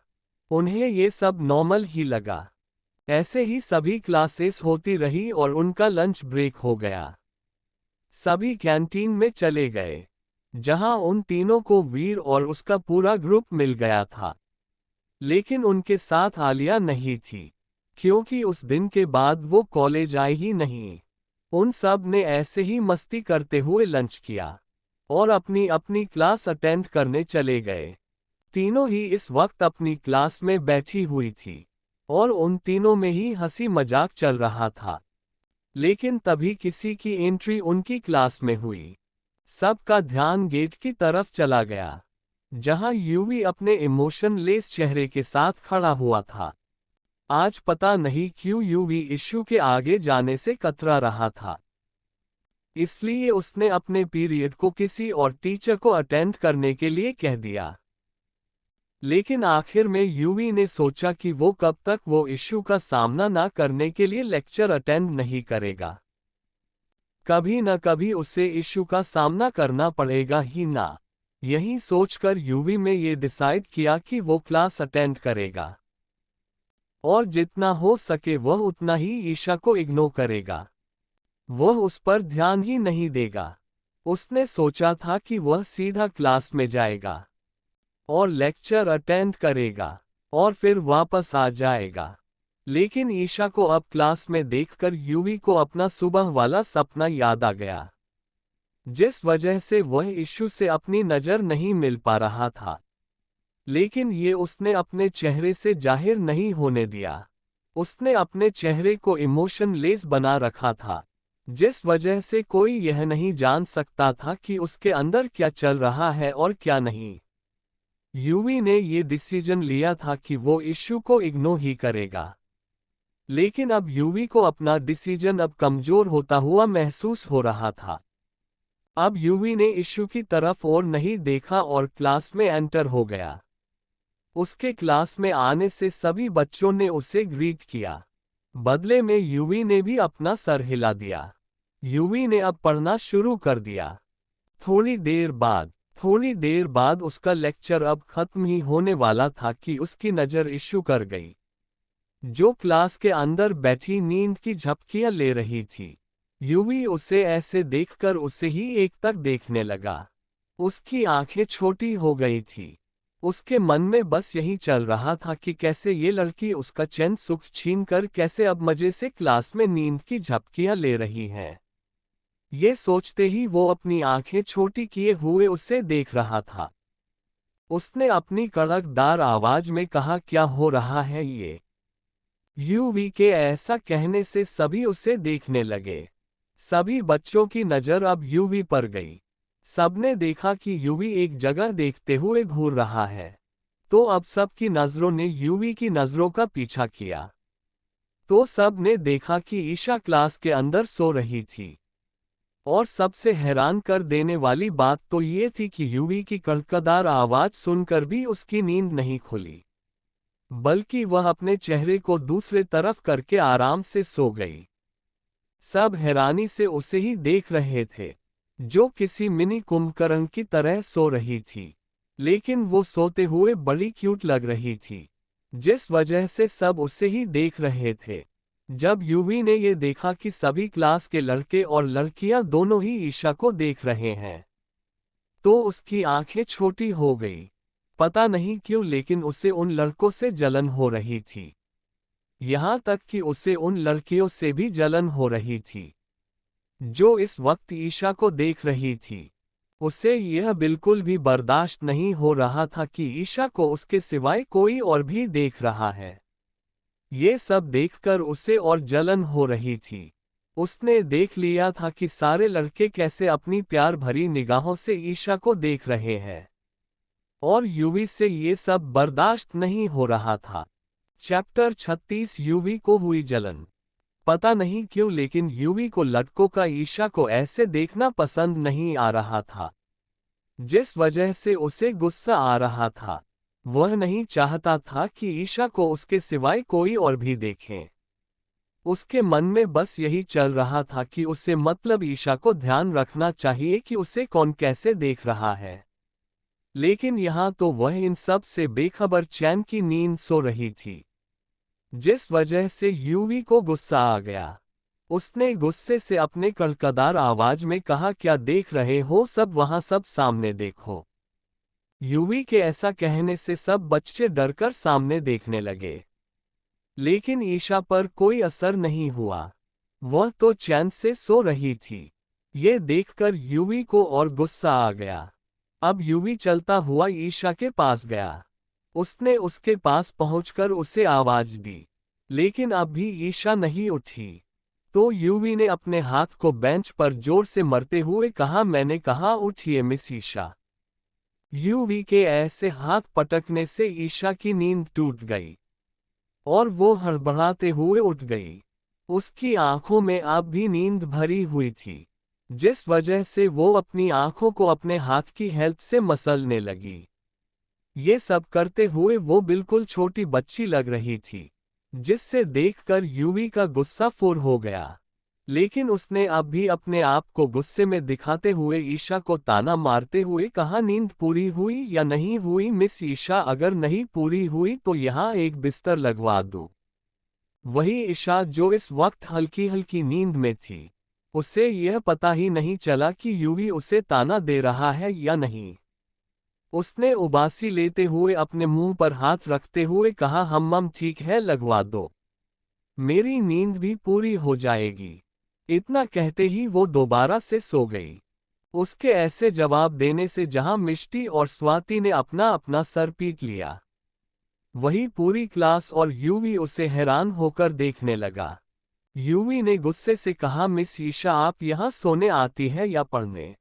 A: उन्हें ये सब नॉर्मल ही लगा। ऐसे ही सभी क्लासेस होती रही और उनका लंच ब्रेक हो गया। सभी कैंटीन में चले गए, जहां उन तीनों को वीर और उसका पूरा ग्रुप मिल गया था। लेकिन उनके साथ आलिया नहीं थी, क्योंकि उस दिन के बाद वो कॉलेज आई ही नहीं। उन सब ने ऐसे ही मस्ती करते हुए लंच किया और अपनी अपनी क्लास अटेंड करने चले गए। तीनों ही इस वक्त अपनी क्लास में बैठी हुई थी और उन तीनों में ही हंसी मजाक चल रहा था। लेकिन तभी किसी की एंट्री उनकी क्लास में हुई। सबका ध्यान गेट की तरफ चला गया, जहां यूवी अपने इमोशनलेस चेहरे के साथ खड़ा हुआ था। आज पता नहीं क्यों यूवी इशू के आगे जाने से कतरा रहा था, इसलिए उसने अपने पीरियड को किसी और टीचर को अटेंड करने के लिए कह दिया। लेकिन आखिर में यूवी ने सोचा कि वो कब तक वो इशू का सामना ना करने के लिए लेक्चर अटेंड नहीं करेगा। कभी न कभी उसे इशू का सामना करना पड़ेगा ही ना। यही सोचकर यूवी ने ये डिसाइड किया कि वो क्लास अटेंड करेगा और जितना हो सके वह उतना ही ईशा को इग्नोर करेगा। वह उस पर ध्यान ही नहीं देगा। उसने सोचा था कि वह सीधा क्लास में जाएगा और लेक्चर अटेंड करेगा और फिर वापस आ जाएगा। लेकिन ईशा को अब क्लास में देखकर यूवी को अपना सुबह वाला सपना याद आ गया, जिस वजह से वह इशू से अपनी नज़र नहीं मिल पा रहा था। लेकिन ये उसने अपने चेहरे से जाहिर नहीं होने दिया। उसने अपने चेहरे को इमोशनलेस बना रखा था, जिस वजह से कोई यह नहीं जान सकता था कि उसके अंदर क्या चल रहा है और क्या नहीं। यूवी ने ये डिसीजन लिया था कि वो इशू को इग्नोर ही करेगा। लेकिन अब यूवी को अपना डिसीजन अब कमजोर होता हुआ महसूस हो रहा था। अब यूवी ने इशू की तरफ और नहीं देखा और क्लास में एंटर हो गया। उसके क्लास में आने से सभी बच्चों ने उसे ग्रीट किया। बदले में यूवी ने भी अपना सर हिला दिया। यूवी ने अब पढ़ना शुरू कर दिया। थोड़ी देर बाद उसका लेक्चर अब खत्म ही होने वाला था कि उसकी नज़र इशू कर गई, जो क्लास के अंदर बैठी नींद की झपकियां ले रही थी। यूवी उसे ऐसे देखकर उसे ही एक तक देखने लगा। उसकी आंखें छोटी हो गई थी उसके मन में बस यही चल रहा था कि कैसे ये लड़की उसका चैन सुख छीन कर कैसे अब मजे से क्लास में नींद की झपकियां ले रही है। ये सोचते ही वो अपनी आंखें छोटी किए हुए उसे देख रहा था। उसने अपनी कड़कदार आवाज में कहा, क्या हो रहा है ये? यूवी के ऐसा कहने से सभी उसे देखने लगे। सभी बच्चों की नजर अब यूवी पर गई। सबने देखा कि यूवी एक जगह देखते हुए घूर रहा है। तो अब सबकी नजरों ने यूवी की नजरों का पीछा किया। तो सब ने देखा कि ईशा क्लास के अंदर सो रही थी। और सबसे हैरान कर देने वाली बात तो ये थी कि यूवी की कड़कदार आवाज सुनकर भी उसकी नींद नहीं खुली, बल्कि वह अपने चेहरे को दूसरे तरफ करके आराम से सो गई। सब हैरानी से उसे ही देख रहे थे, जो किसी मिनी कुंभकर्ण की तरह सो रही थी। लेकिन वो सोते हुए बड़ी क्यूट लग रही थी, जिस वजह से सब उसे ही देख रहे थे। जब यूवी ने ये देखा कि सभी क्लास के लड़के और लड़कियां दोनों ही ईशा को देख रहे हैं, तो उसकी आंखें छोटी हो गई। पता नहीं क्यों, लेकिन उसे उन लड़कों से जलन हो रही थी। यहां तक कि उसे उन लड़कियों से भी जलन हो रही थी, जो इस वक्त ईशा को देख रही थी। उसे यह बिल्कुल भी बर्दाश्त नहीं हो रहा था कि ईशा को उसके सिवाय कोई और भी देख रहा है। ये सब देखकर उसे और जलन हो रही थी। उसने देख लिया था कि सारे लड़के कैसे अपनी प्यार भरी निगाहों से ईशा को देख रहे हैं, और यूवी से ये सब बर्दाश्त नहीं हो रहा था। चैप्टर 36 यूवी को हुई जलन। पता नहीं क्यों, लेकिन यूवी को लड़कों का ईशा को ऐसे देखना पसंद नहीं आ रहा था, जिस वजह से उसे गुस्सा आ रहा था। वह नहीं चाहता था कि ईशा को उसके सिवाय कोई और भी देखे। उसके मन में बस यही चल रहा था कि उसे मतलब ईशा को ध्यान रखना चाहिए कि उसे कौन कैसे देख रहा है। लेकिन यहाँ तो वह इन सब से बेखबर चैन की नींद सो रही थी, जिस वजह से यूवी को गुस्सा आ गया। उसने गुस्से से अपने कड़कदार आवाज में कहा, क्या देख रहे हो सब, वहां सब सामने देखो। यूवी के ऐसा कहने से सब बच्चे डरकर सामने देखने लगे, लेकिन ईशा पर कोई असर नहीं हुआ। वह तो चैन से सो रही थी। ये देखकर यूवी को और गुस्सा आ गया। अब यूवी चलता हुआ ईशा के पास गया। उसने उसके पास पहुंचकर उसे आवाज दी, लेकिन अब भी ईशा नहीं उठी। तो यूवी ने अपने हाथ को बेंच पर जोर से मरते हुए कहा, मैंने कहा उठिए मिस ईशा। यूवी के ऐसे हाथ पटकने से ईशा की नींद टूट गई और वो हड़बड़ाते हुए उठ गई। उसकी आंखों में अब भी नींद भरी हुई थी, जिस वजह से वो अपनी आंखों को अपने हाथ की हेल्प से मसलने लगी। ये सब करते हुए वो बिल्कुल छोटी बच्ची लग रही थी, जिससे देखकर यूवी का गुस्सा फुर हो गया। लेकिन उसने अब भी अपने आप को गुस्से में दिखाते हुए ईशा को ताना मारते हुए कहा, नींद पूरी हुई या नहीं हुई मिस ईशा? अगर नहीं पूरी हुई तो यहाँ एक बिस्तर लगवा दूं। वही ईशा जो इस वक्त हल्की हल्की नींद में थी, उसे यह पता ही नहीं चला कि यूवी उसे ताना दे रहा है या नहीं। उसने उबासी लेते हुए अपने मुंह पर हाथ रखते हुए कहा, हम ठीक है, लगवा दो, मेरी नींद भी पूरी हो जाएगी। इतना कहते ही वो दोबारा से सो गई। उसके ऐसे जवाब देने से जहां मिष्टी और स्वाति ने अपना अपना सर पीट लिया, वही पूरी क्लास और यूवी उसे हैरान होकर देखने लगा। यूवी ने गुस्से से कहा, मिस ईशा आप यहाँ सोने आती है या पढ़ने?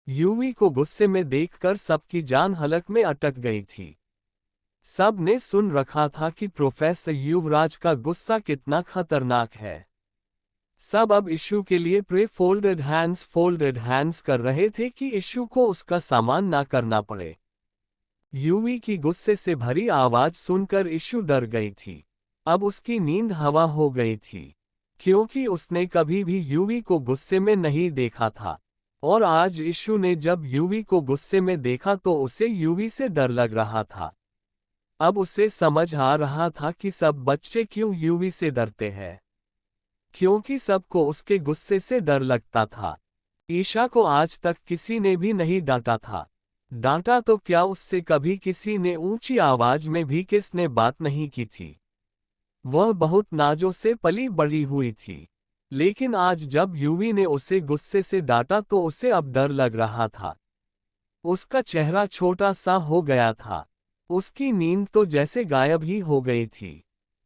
A: यूवी को गुस्से में देखकर सबकी जान हलक में अटक गई थी। सब ने सुन रखा था कि प्रोफेसर युवराज का गुस्सा कितना खतरनाक है। सब अब इशू के लिए प्रे फोल्डेड हैंड्स कर रहे थे कि इशू को उसका सामान ना करना पड़े। यूवी की गुस्से से भरी आवाज सुनकर इशू डर गई थी। अब उसकी नींद हवा हो गई थी, क्योंकि उसने कभी भी यूवी को गुस्से में नहीं देखा था। और आज इशू ने जब यूवी को गुस्से में देखा तो उसे यूवी से डर लग रहा था। अब उसे समझ आ रहा था कि सब बच्चे क्यों यूवी से डरते हैं, क्योंकि सबको उसके गुस्से से डर लगता था। ईशा को आज तक किसी ने भी नहीं डांटा था, डांटा तो क्या, उससे कभी किसी ने ऊंची आवाज में भी किसने बात नहीं की थी। वह बहुत नाजों से पली बड़ी हुई थी। लेकिन आज जब यूवी ने उसे गुस्से से डांटा तो उसे अब डर लग रहा था। उसका चेहरा छोटा सा हो गया था। उसकी नींद तो जैसे गायब ही हो गई थी।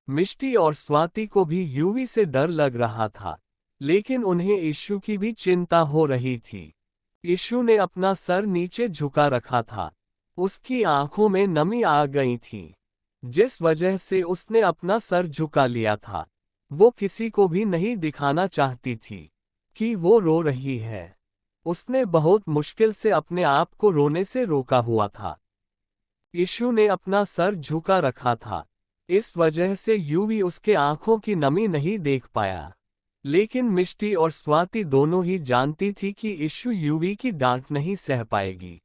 A: मिष्टी और स्वाति को भी यूवी से डर लग रहा था, लेकिन उन्हें इशू की भी चिंता हो रही थी। इशू ने अपना सर नीचे झुका रखा था। उसकी आंखों में नमी आ गई थी, जिस वजह से उसने अपना सर झुका लिया था। वो किसी को भी नहीं दिखाना चाहती थी कि वो रो रही है। उसने बहुत मुश्किल से अपने आप को रोने से रोका हुआ था। इशू ने अपना सर झुका रखा था, इस वजह से यूवी उसके आंखों की नमी नहीं देख पाया। लेकिन मिष्टी और स्वाति दोनों ही जानती थी कि इशू यूवी की डांट नहीं सह पाएगी,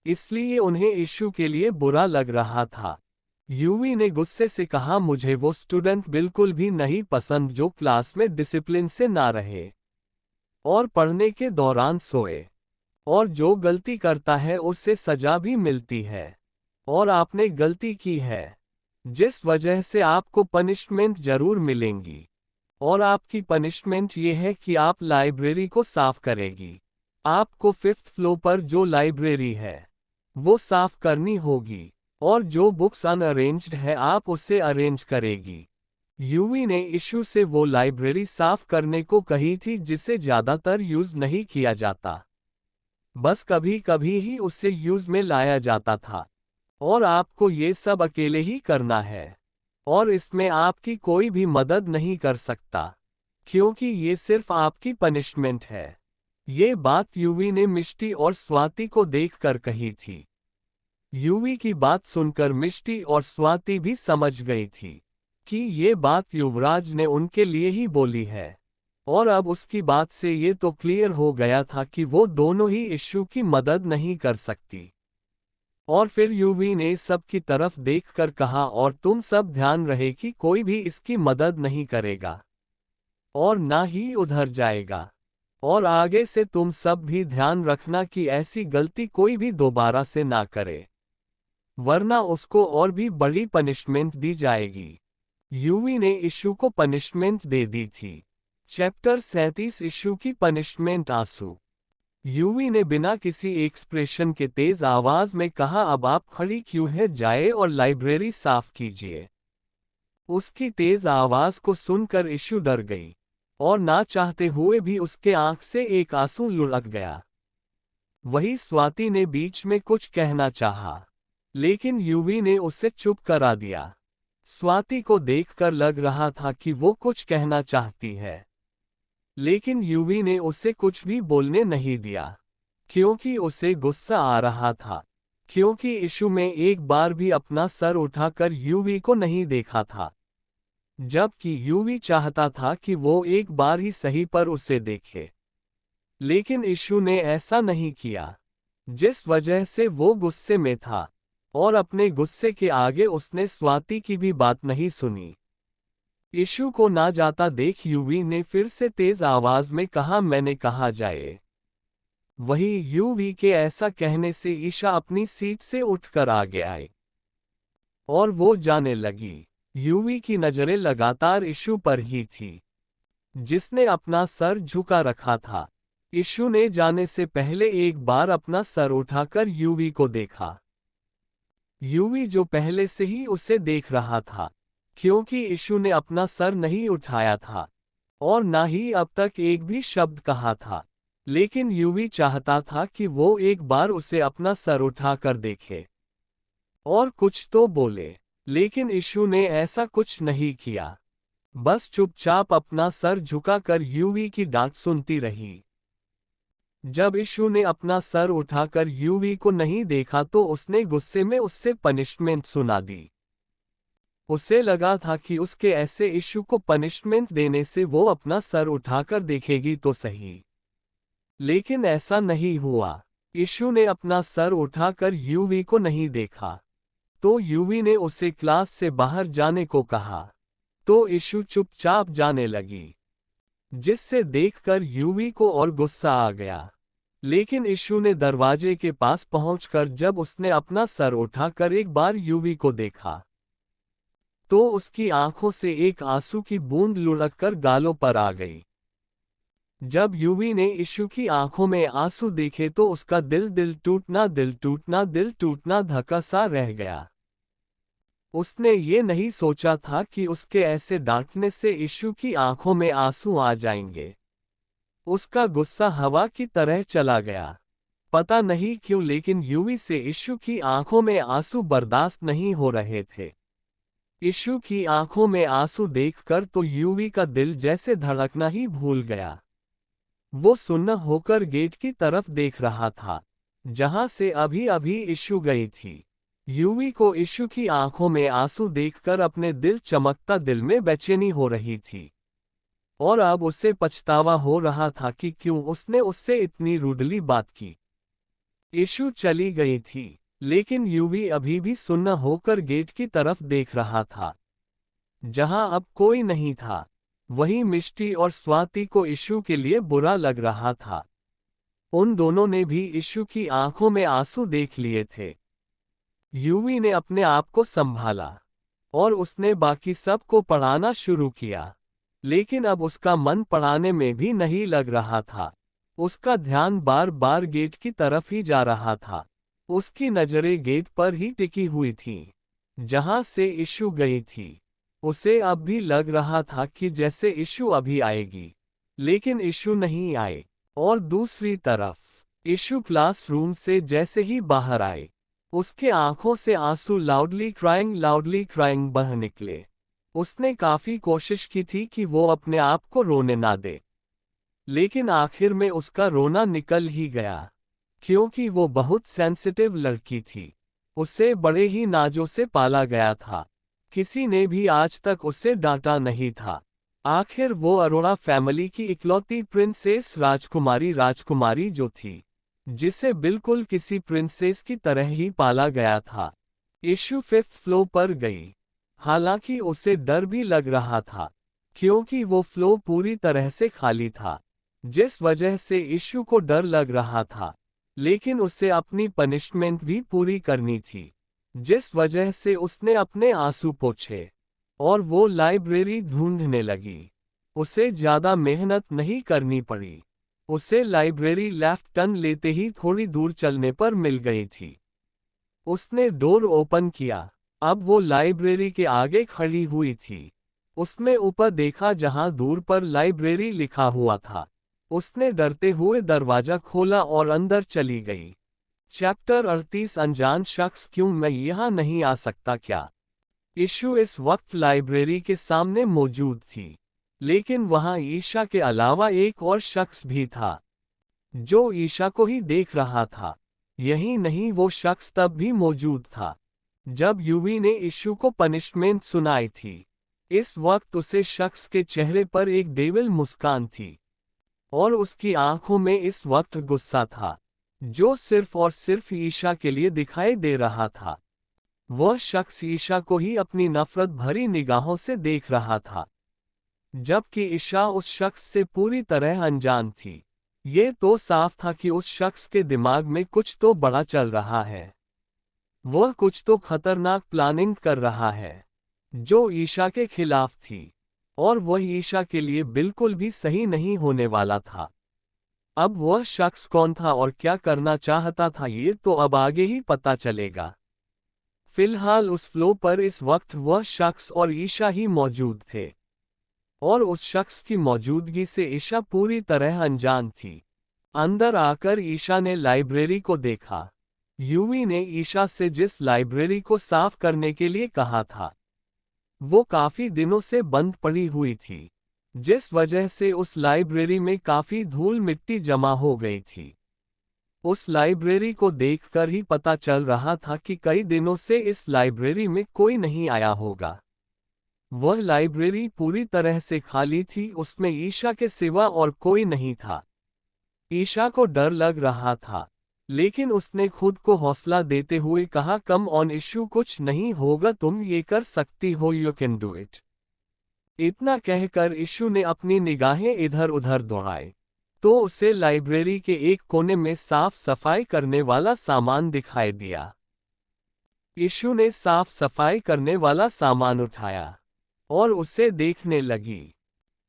A: इसलिए उन्हें इशू के लिए बुरा लग रहा था। यूवी ने गुस्से से कहा, मुझे वो स्टूडेंट बिल्कुल भी नहीं पसंद जो क्लास में डिसिप्लिन से ना रहे और पढ़ने के दौरान सोए, और जो गलती करता है उसे सजा भी मिलती है। और आपने गलती की है, जिस वजह से आपको पनिशमेंट जरूर मिलेंगी। और आपकी पनिशमेंट ये है कि आप लाइब्रेरी को साफ करेगी। आपको 5th फ्लोर पर जो लाइब्रेरी है वो साफ करनी होगी, और जो बुक्स अनअरेंज्ड है आप उसे अरेंज करेगी। यूवी ने इशू से वो लाइब्रेरी साफ करने को कही थी जिसे ज्यादातर यूज नहीं किया जाता, बस कभी कभी ही उसे यूज में लाया जाता था। और आपको ये सब अकेले ही करना है, और इसमें आपकी कोई भी मदद नहीं कर सकता, क्योंकि ये सिर्फ आपकी पनिशमेंट है। ये बात यूवी ने मिष्टी और स्वाति को देखकर कही थी। यूवी की बात सुनकर मिष्टी और स्वाति भी समझ गई थी कि ये बात युवराज ने उनके लिए ही बोली है, और अब उसकी बात से ये तो क्लियर हो गया था कि वो दोनों ही इशू की मदद नहीं कर सकती। और फिर यूवी ने सब की तरफ देखकर कहा, और तुम सब ध्यान रहे कि कोई भी इसकी मदद नहीं करेगा और ना ही उधर जाएगा। और आगे से तुम सब भी ध्यान रखना कि ऐसी गलती कोई भी दोबारा से ना करे, वरना उसको और भी बड़ी पनिशमेंट दी जाएगी। यूवी ने इशू को पनिशमेंट दे दी थी। चैप्टर 37 इशू की पनिशमेंट आंसू। यूवी ने बिना किसी एक्सप्रेशन के तेज आवाज में कहा, अब आप खड़ी क्यों हैं, जाए और लाइब्रेरी साफ कीजिए। उसकी तेज आवाज को सुनकर इशू डर गई, और ना चाहते हुए भी उसके आंख से एक आंसू लुढ़क गया। वही स्वाति ने बीच में कुछ कहना चाहा, लेकिन यूवी ने उसे चुप करा दिया। स्वाति को देखकर लग रहा था कि वो कुछ कहना चाहती है, लेकिन यूवी ने उसे कुछ भी बोलने नहीं दिया, क्योंकि उसे गुस्सा आ रहा था, क्योंकि इशू में एक बार भी अपना सर उठाकर यूवी को नहीं देखा था, जबकि यूवी चाहता था कि वो एक बार ही सही पर उसे देखे। लेकिन इशू ने ऐसा नहीं किया, जिस वजह से वो गुस्से में था, और अपने गुस्से के आगे उसने स्वाति की भी बात नहीं सुनी। इशू को ना जाता देख यूवी ने फिर से तेज आवाज में कहा, मैंने कहा जाए। वही यूवी के ऐसा कहने से ईशा अपनी सीट से उठकर आगे आई, और वो जाने लगी। यूवी की नजरें लगातार इशू पर ही थी, जिसने अपना सर झुका रखा था। इशू ने जाने से पहले एक बार अपना सर उठाकर यूवी को देखा। यूवी जो पहले से ही उसे देख रहा था, क्योंकि इशू ने अपना सर नहीं उठाया था और ना ही अब तक एक भी शब्द कहा था, लेकिन यूवी चाहता था कि वो एक बार उसे अपना सर उठाकर देखे और कुछ तो बोले। लेकिन इशू ने ऐसा कुछ नहीं किया, बस चुपचाप अपना सर झुकाकर यूवी की डांट सुनती रही। जब इशू ने अपना सर उठाकर यूवी को नहीं देखा तो उसने गुस्से में उससे पनिशमेंट सुना दी। उसे लगा था कि उसके ऐसे इशू को पनिशमेंट देने से वो अपना सर उठाकर देखेगी तो सही, लेकिन ऐसा नहीं हुआ। इशू ने अपना सर उठाकर यूवी को नहीं देखा, तो यूवी ने उसे क्लास से बाहर जाने को कहा, तो इशू चुपचाप जाने लगी, जिससे देखकर यूवी को और गुस्सा आ गया। लेकिन यीशु ने दरवाजे के पास पहुंचकर जब उसने अपना सर उठाकर एक बार यूवी को देखा, तो उसकी आंखों से एक आंसू की बूंद लुढ़ककर गालों पर आ गई। जब यूवी ने यीशु की आंखों में आंसू देखे तो उसका दिल टूटना धक्का सा रह गया। उसने ये नहीं सोचा था कि उसके ऐसे डांटने से यीशु की आंखों में आंसू आ जाएंगे। उसका गुस्सा हवा की तरह चला गया। पता नहीं क्यों, लेकिन यूवी से यीशु की आंखों में आंसू बर्दाश्त नहीं हो रहे थे। यीशु की आंखों में आंसू देखकर तो यूवी का दिल जैसे धड़कना ही भूल गया। वो सुन्न होकर गेट की तरफ देख रहा था, जहां से अभी अभी यीशु गई थी। यूवी को यीशु की आंखों में आंसू देखकर अपने दिल चमकता दिल में बेचैनी हो रही थी। और अब उसे पछतावा हो रहा था कि क्यों उसने उससे इतनी रूडली बात की। यीशु चली गई थी, लेकिन यूवी अभी भी सुन्न होकर गेट की तरफ देख रहा था, जहां अब कोई नहीं था। वहीं मिष्टी और स्वाति को यीशु के लिए बुरा लग रहा था। उन दोनों ने भी यीशु की आंखों में आंसू देख लिए थे। यूवी ने अपने आप को संभाला और उसने बाकी सब को पढ़ाना शुरू किया, लेकिन अब उसका मन पढ़ाने में भी नहीं लग रहा था। उसका ध्यान बार बार गेट की तरफ ही जा रहा था। उसकी नजरें गेट पर ही टिकी हुई थीं, जहां से यीशु गई थी। उसे अब भी लग रहा था कि जैसे यीशु अभी आएगी, लेकिन यीशु नहीं आए। और दूसरी तरफ यीशु क्लासरूम से जैसे ही बाहर आए, उसके आंखों से आंसू लाउडली क्राइंग बह निकले। उसने काफी कोशिश की थी कि वो अपने आप को रोने ना दे, लेकिन आखिर में उसका रोना निकल ही गया, क्योंकि वो बहुत सेंसिटिव लड़की थी। उसे बड़े ही नाजों से पाला गया था। किसी ने भी आज तक उसे डांटा नहीं था। आखिर वो अरोड़ा फैमिली की इकलौती प्रिंसेस राजकुमारी जो थी, जिसे बिल्कुल किसी प्रिंसेस की तरह ही पाला गया था। यीशु 5th फ्लोर पर गई। हालांकि उसे डर भी लग रहा था, क्योंकि वो फ्लोर पूरी तरह से खाली था, जिस वजह से यीशु को डर लग रहा था। लेकिन उसे अपनी पनिशमेंट भी पूरी करनी थी, जिस वजह से उसने अपने आंसू पोंछे और वो लाइब्रेरी ढूंढने लगी। उसे ज्यादा मेहनत नहीं करनी पड़ी। उसे लाइब्रेरी लेफ्ट टर्न लेते ही थोड़ी दूर चलने पर मिल गई थी। उसने डोर ओपन किया। अब वो लाइब्रेरी के आगे खड़ी हुई थी। उसने ऊपर देखा जहां दूर पर लाइब्रेरी लिखा हुआ था। उसने डरते हुए दरवाजा खोला और अंदर चली गई। चैप्टर 38 अनजान शख्स। क्यों मैं यहाँ नहीं आ सकता क्या? यीशु इस वक्त लाइब्रेरी के सामने मौजूद थी, लेकिन वहां ईशा के अलावा एक और शख्स भी था, जो ईशा को ही देख रहा था। यही नहीं, वो शख्स तब भी मौजूद था जब यूवी ने यीशु को पनिशमेंट सुनाई थी। इस वक्त उसे शख्स के चेहरे पर एक डेविल मुस्कान थी, और उसकी आंखों में इस वक्त गुस्सा था, जो सिर्फ और सिर्फ ईशा के लिए दिखाई दे रहा था। वह शख्स ईशा को ही अपनी नफरत भरी निगाहों से देख रहा था, जबकि ईशा उस शख्स से पूरी तरह अनजान थी। ये तो साफ था कि उस शख्स के दिमाग में कुछ तो बड़ा चल रहा है। वह कुछ तो खतरनाक प्लानिंग कर रहा है, जो ईशा के खिलाफ थी, और वह ईशा के लिए बिल्कुल भी सही नहीं होने वाला था। अब वह शख्स कौन था और क्या करना चाहता था, ये तो अब आगे ही पता चलेगा। फिलहाल उस फ्लो पर इस वक्त वह शख्स और ईशा ही मौजूद थे, और उस शख्स की मौजूदगी से ईशा पूरी तरह अनजान थी। अंदर आकर ईशा ने लाइब्रेरी को देखा। यूवी ने ईशा से जिस लाइब्रेरी को साफ करने के लिए कहा था, वो काफी दिनों से बंद पड़ी हुई थी, जिस वजह से उस लाइब्रेरी में काफी धूल मिट्टी जमा हो गई थी। उस लाइब्रेरी को देखकर ही पता चल रहा था कि कई दिनों से इस लाइब्रेरी में कोई नहीं आया होगा। वह लाइब्रेरी पूरी तरह से खाली थी, उसमें ईशा के सिवा और कोई नहीं था। ईशा को डर लग रहा था, लेकिन उसने खुद को हौसला देते हुए कहा, कम ऑन इशू, कुछ नहीं होगा, तुम ये कर सकती हो, यू कैन डू इट। इतना कहकर इशू ने अपनी निगाहें इधर उधर दौड़ाई। तो उसे लाइब्रेरी के एक कोने में साफ सफाई करने वाला सामान दिखाई दिया। इशू ने साफ सफाई करने वाला सामान उठाया और उसे देखने लगी।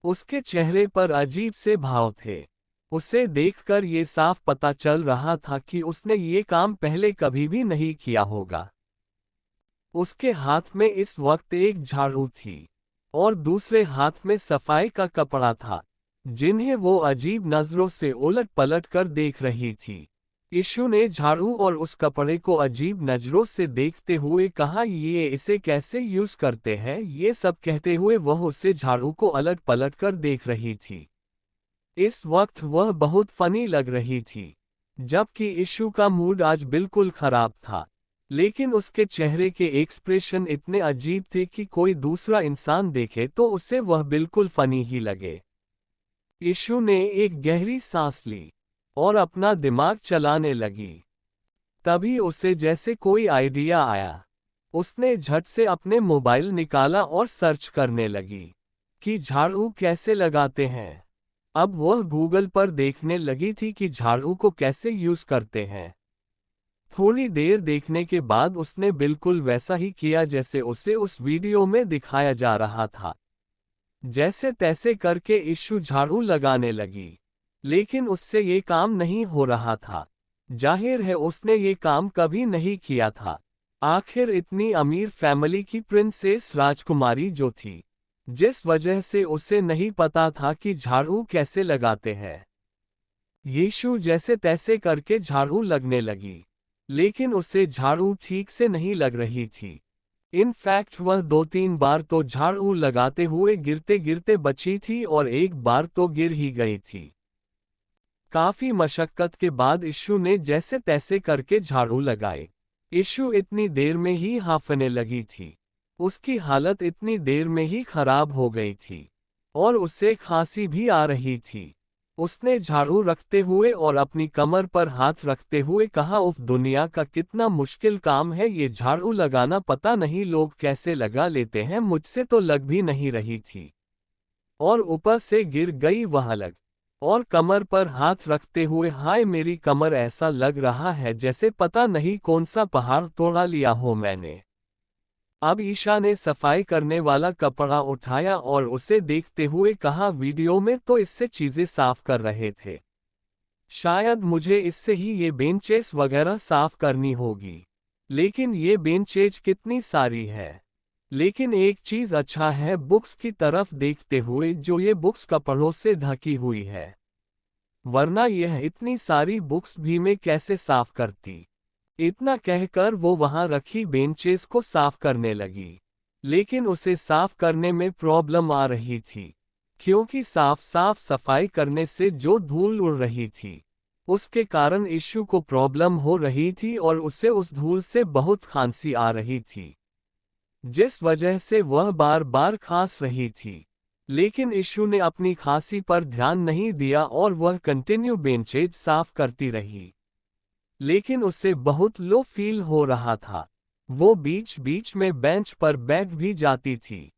A: उसके चेहरे पर अजीब से भाव थे। उसे देखकर ये साफ पता चल रहा था कि उसने ये काम पहले कभी भी नहीं किया होगा। उसके हाथ में इस वक्त एक झाड़ू थी और दूसरे हाथ में सफाई का कपड़ा था, जिन्हें वो अजीब नजरों से उलट पलट कर देख रही थी। इशू ने झाड़ू और उस कपड़े को अजीब नजरों से देखते हुए कहा, ये इसे कैसे यूज करते हैं? ये सब कहते हुए वह उसे झाड़ू को अलट पलट कर देख रही थी। इस वक्त वह बहुत फनी लग रही थी, जबकि इशू का मूड आज बिल्कुल खराब था। लेकिन उसके चेहरे के एक्सप्रेशन इतने अजीब थे कि कोई दूसरा इंसान देखे तो उसे वह बिल्कुल फनी ही लगे। इशू ने एक गहरी सांस ली और अपना दिमाग चलाने लगी। तभी उसे जैसे कोई आइडिया आया। उसने झट से अपने मोबाइल निकाला और सर्च करने लगी कि झाड़ू कैसे लगाते हैं। अब वह गूगल पर देखने लगी थी कि झाड़ू को कैसे यूज करते हैं। थोड़ी देर देखने के बाद उसने बिल्कुल वैसा ही किया जैसे उसे उस वीडियो में दिखाया जा रहा था। जैसे तैसे करके इशू झाड़ू लगाने लगी, लेकिन उससे ये काम नहीं हो रहा था। जाहिर है उसने ये काम कभी नहीं किया था। आखिर इतनी अमीर फैमिली की प्रिंसेस राजकुमारी जो थी, जिस वजह से उसे नहीं पता था कि झाड़ू कैसे लगाते हैं। यीशु जैसे तैसे करके झाड़ू लगने लगी, लेकिन उसे झाड़ू ठीक से नहीं लग रही थी। इनफैक्ट वह 2-3 बार तो झाड़ू लगाते हुए गिरते गिरते बची थी और एक बार तो गिर ही गई थी। काफी मशक्कत के बाद इशू ने जैसे तैसे करके झाड़ू लगाए। इशू इतनी देर में ही हांफने लगी थी। उसकी हालत इतनी देर में ही खराब हो गई थी और उसे खांसी भी आ रही थी। उसने झाड़ू रखते हुए और अपनी कमर पर हाथ रखते हुए कहा, उफ, दुनिया का कितना मुश्किल काम है ये झाड़ू लगाना। पता नहीं लोग कैसे लगा लेते हैं, मुझसे तो लग भी नहीं रही थी और ऊपर से गिर गई वह लग। और कमर पर हाथ रखते हुए, हाय मेरी कमर, ऐसा लग रहा है जैसे पता नहीं कौन सा पहाड़ तोड़ा लिया हो मैंने। अब ईशा ने सफाई करने वाला कपड़ा उठाया और उसे देखते हुए कहा, वीडियो में तो इससे चीजें साफ कर रहे थे, शायद मुझे इससे ही ये बेंचेस वगैरह साफ करनी होगी। लेकिन ये बेंचेज कितनी सारी है। लेकिन एक चीज अच्छा है, बुक्स की तरफ देखते हुए, जो ये बुक्स कपड़ों से ढकी हुई है, वरना यह इतनी सारी बुक्स भी मैं कैसे साफ करती। इतना कहकर वो वहां रखी बेंचेस को साफ करने लगी। लेकिन उसे साफ करने में प्रॉब्लम आ रही थी, क्योंकि साफ साफ सफाई करने से जो धूल उड़ रही थी, उसके कारण इशू को प्रॉब्लम हो रही थी और उसे उस धूल से बहुत खांसी आ रही थी, जिस वजह से वह बार बार खांस रही थी। लेकिन इशू ने अपनी खांसी पर ध्यान नहीं दिया और वह कंटिन्यू बेंचेज साफ करती रही। लेकिन उसे बहुत लो फील हो रहा था। वो बीच बीच में बेंच पर बैठ भी जाती थी।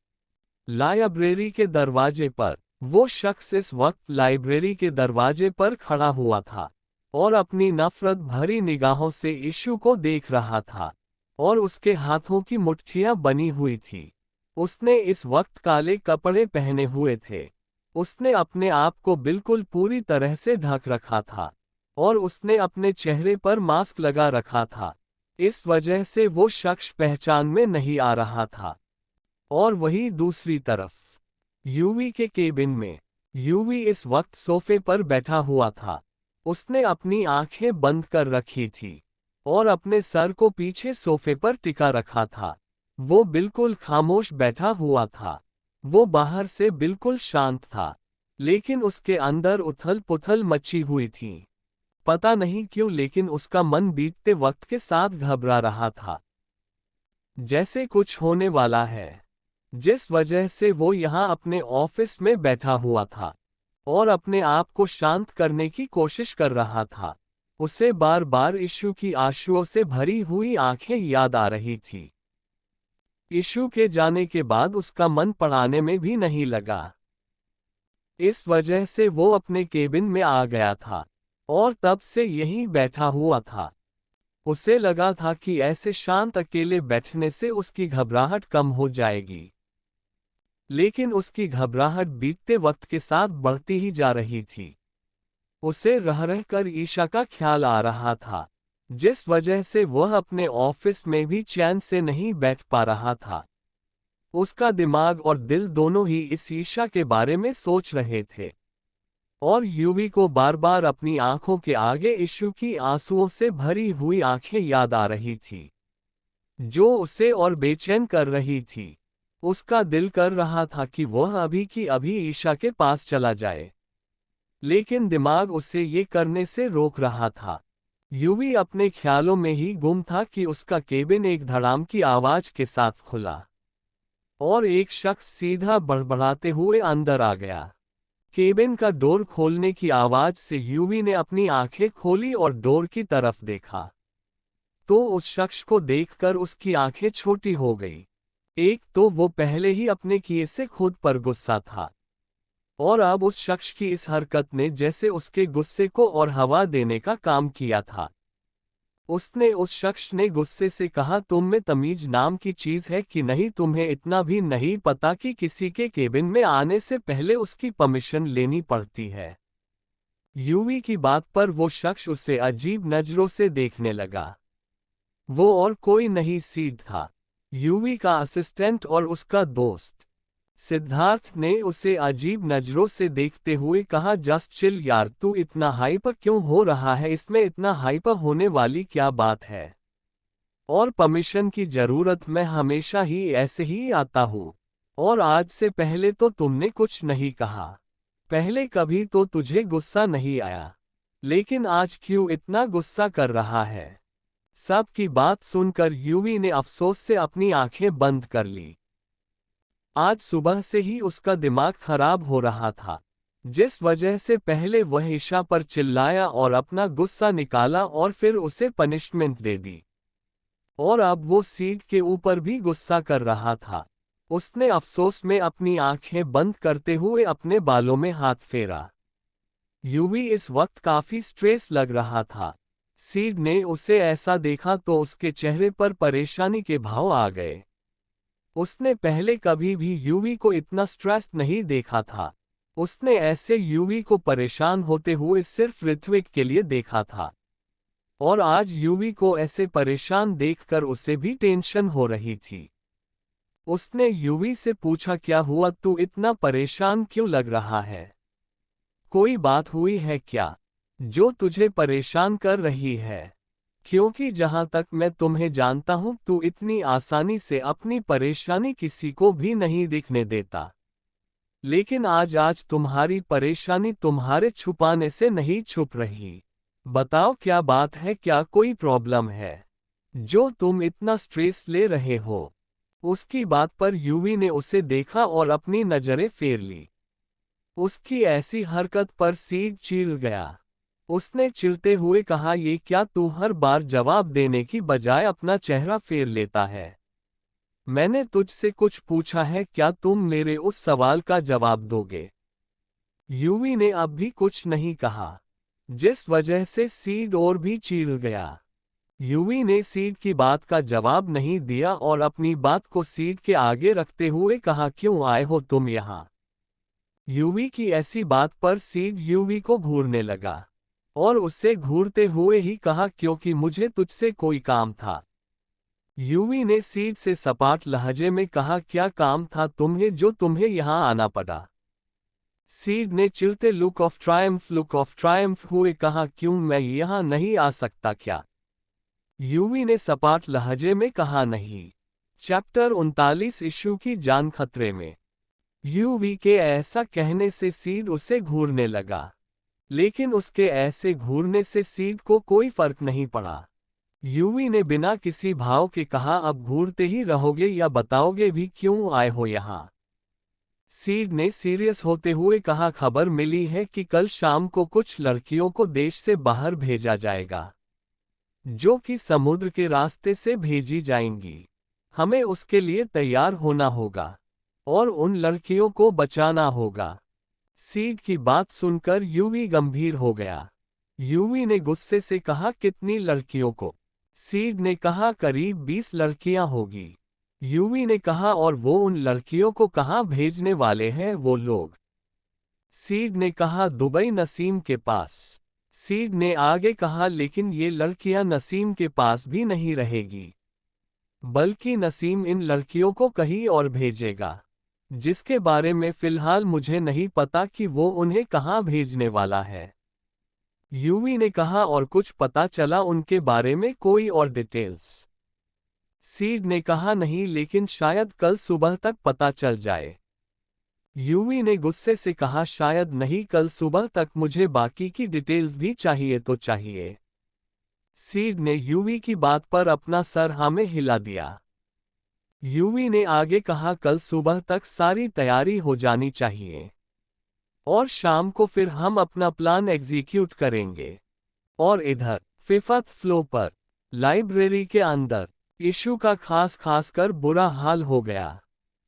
A: लाइब्रेरी के दरवाजे पर वो शख्स इस वक्त लाइब्रेरी के दरवाजे पर खड़ा हुआ था और अपनी नफरत भरी निगाहों से इशू को देख रहा था और उसके हाथों की मुट्ठियां बनी हुई थी। उसने इस वक्त काले कपड़े पहने हुए थे। उसने अपने आप को बिल्कुल पूरी तरह से ढक रखा था और उसने अपने चेहरे पर मास्क लगा रखा था। इस वजह से वो शख्स पहचान में नहीं आ रहा था। और वहीं दूसरी तरफ यूवी के केबिन में यूवी इस वक्त सोफे पर बैठा हुआ था। उसने अपनी आंखें बंद कर रखी थी और अपने सर को पीछे सोफे पर टिका रखा था। वो बिल्कुल खामोश बैठा हुआ था। वो बाहर से बिल्कुल शांत था, लेकिन उसके अंदर उथल पुथल मची हुई थी। पता नहीं क्यों, लेकिन उसका मन बीतते वक्त के साथ घबरा रहा था, जैसे कुछ होने वाला है, जिस वजह से वो यहाँ अपने ऑफिस में बैठा हुआ था और अपने आप को शांत करने की कोशिश कर रहा था। उसे बार बार इशू की आंसुओं से भरी हुई आंखें याद आ रही थी। इशू के जाने के बाद उसका मन पढ़ाने में भी नहीं लगा। इस वजह से वो अपने केबिन में आ गया था और तब से यहीं बैठा हुआ था। उसे लगा था कि ऐसे शांत अकेले बैठने से उसकी घबराहट कम हो जाएगी। लेकिन उसकी घबराहट बीतते वक्त के साथ बढ़ती ही जा रही थी। उसे रह रहकर ईशा का ख्याल आ रहा था, जिस वजह से वह अपने ऑफिस में भी चैन से नहीं बैठ पा रहा था। उसका दिमाग और दिल दोनों ही इस ईशा के बारे में सोच रहे थे और यूवी को बार बार अपनी आंखों के आगे इशू की आंसुओं से भरी हुई आंखें याद आ रही थी, जो उसे और बेचैन कर रही थी। उसका दिल कर रहा था कि वह अभी की अभी ईशा के पास चला जाए, लेकिन दिमाग उसे ये करने से रोक रहा था। यूवी अपने ख्यालों में ही गुम था कि उसका केबिन एक धड़ाम की आवाज के साथ खुला और एक शख्स सीधा बड़बड़ाते हुए अंदर आ गया। केबिन का डोर खोलने की आवाज से यूवी ने अपनी आंखें खोली और डोर की तरफ देखा, तो उस शख्स को देखकर उसकी आंखें छोटी हो गई। एक तो वो पहले ही अपने किए से खुद पर गुस्सा था और अब उस शख्स की इस हरकत ने जैसे उसके गुस्से को और हवा देने का काम किया था। उस शख्स ने गुस्से से कहा, तुम में तमीज नाम की चीज है कि नहीं? तुम्हें इतना भी नहीं पता कि किसी के केबिन में आने से पहले उसकी परमिशन लेनी पड़ती है। यूवी की बात पर वो शख्स उसे अजीब नजरों से देखने लगा। वो और कोई नहीं सीड था, यूवी का असिस्टेंट और उसका दोस्त। सिद्धार्थ ने उसे अजीब नजरों से देखते हुए कहा, जस्ट चिल यार, तू इतना हाइपर क्यों हो रहा है? इसमें इतना हाइपर होने वाली क्या बात है? और परमिशन की जरूरत, मैं हमेशा ही ऐसे ही आता हूँ और आज से पहले तो तुमने कुछ नहीं कहा। पहले कभी तो तुझे गुस्सा नहीं आया, लेकिन आज क्यों इतना गुस्सा कर रहा है? सब की बात सुनकर यूवी ने अफसोस से अपनी आंखें बंद कर ली। आज सुबह से ही उसका दिमाग खराब हो रहा था, जिस वजह से पहले वह ईशा पर चिल्लाया और अपना गुस्सा निकाला और फिर उसे पनिशमेंट दे दी। और अब वो सीट के ऊपर भी गुस्सा कर रहा था। उसने अफसोस में अपनी आंखें बंद करते हुए अपने बालों में हाथ फेरा। यूवी इस वक्त काफी स्ट्रेस लग रहा था। सीड ने उसे ऐसा देखा तो उसके चेहरे पर परेशानी के भाव आ गए। उसने पहले कभी भी यूवी को इतना स्ट्रेस्ड नहीं देखा था। उसने ऐसे यूवी को परेशान होते हुए सिर्फ ऋत्विक के लिए देखा था, और आज यूवी को ऐसे परेशान देखकर उसे भी टेंशन हो रही थी। उसने यूवी से पूछा, क्या हुआ? तू इतना परेशान क्यों लग रहा है? कोई बात हुई है क्या जो तुझे परेशान कर रही है? क्योंकि जहां तक मैं तुम्हें जानता हूं, तू इतनी आसानी से अपनी परेशानी किसी को भी नहीं दिखने देता। लेकिन आज तुम्हारी परेशानी तुम्हारे छुपाने से नहीं छुप रही। बताओ क्या बात है? क्या कोई प्रॉब्लम है जो तुम इतना स्ट्रेस ले रहे हो? उसकी बात पर यूवी ने उसे देखा और अपनी नजरें फेर ली। उसकी ऐसी हरकत पर सीड चिढ़ गया। उसने चिढ़ते हुए कहा, ये क्या तू हर बार जवाब देने की बजाय अपना चेहरा फेर लेता है? मैंने तुझसे कुछ पूछा है, क्या तुम मेरे उस सवाल का जवाब दोगे? यूवी ने अब भी कुछ नहीं कहा, जिस वजह से सीड और भी चिढ़ गया। यूवी ने सीड की बात का जवाब नहीं दिया और अपनी बात को सीड के आगे रखते हुए कहा, क्यों आए हो तुम यहाँ? यूवी की ऐसी बात पर सीड यूवी को घूरने लगा और उससे घूरते हुए ही कहा, क्योंकि मुझे तुझसे कोई काम था। यूवी ने सीड से सपाट लहजे में कहा, क्या काम था तुम्हें जो तुम्हें यहां आना पड़ा? सीड ने चिढ़ते लुक ऑफ ट्रायम्फ हुए कहा, क्यों मैं यहां नहीं आ सकता क्या? यूवी ने सपाट लहजे में कहा, नहीं। चैप्टर 39 इश्यू की जान खतरे में। यूवी के ऐसा कहने से सीड उसे घूरने लगा, लेकिन उसके ऐसे घूरने से सीड को कोई फर्क नहीं पड़ा। यूवी ने बिना किसी भाव के कहा, अब घूरते ही रहोगे या बताओगे भी क्यों आए हो यहाँ? सीड ने सीरियस होते हुए कहा, खबर मिली है कि कल शाम को कुछ लड़कियों को देश से बाहर भेजा जाएगा, जो कि समुद्र के रास्ते से भेजी जाएंगी। हमें उसके लिए तैयार होना होगा और उन लड़कियों को बचाना होगा। सीड की बात सुनकर यूवी गंभीर हो गया। यूवी ने गुस्से से कहा, कितनी लड़कियों को? सीड ने कहा, करीब 20 लड़कियां होगी। यूवी ने कहा, और वो उन लड़कियों को कहाँ भेजने वाले हैं वो लोग? सीड ने कहा, दुबई नसीम के पास। सीड ने आगे कहा, लेकिन ये लड़कियां नसीम के पास भी नहीं रहेगी, बल्कि नसीम इन लड़कियों को कहीं और भेजेगा, जिसके बारे में फिलहाल मुझे नहीं पता कि वो उन्हें कहाँ भेजने वाला है। यूवी ने कहा, और कुछ पता चला उनके बारे में, कोई और डिटेल्स? सीड ने कहा, नहीं, लेकिन शायद कल सुबह तक पता चल जाए। यूवी ने गुस्से से कहा, शायद नहीं, कल सुबह तक मुझे बाकी की डिटेल्स भी चाहिए तो चाहिए। सीड ने यूवी की बात पर अपना सर हाँ में हिला दिया। यूवी ने आगे कहा, कल सुबह तक सारी तैयारी हो जानी चाहिए, और शाम को फिर हम अपना प्लान एग्जीक्यूट करेंगे। और इधर फिफ्थ फ्लोर पर लाइब्रेरी के अंदर इशू का खास कर बुरा हाल हो गया,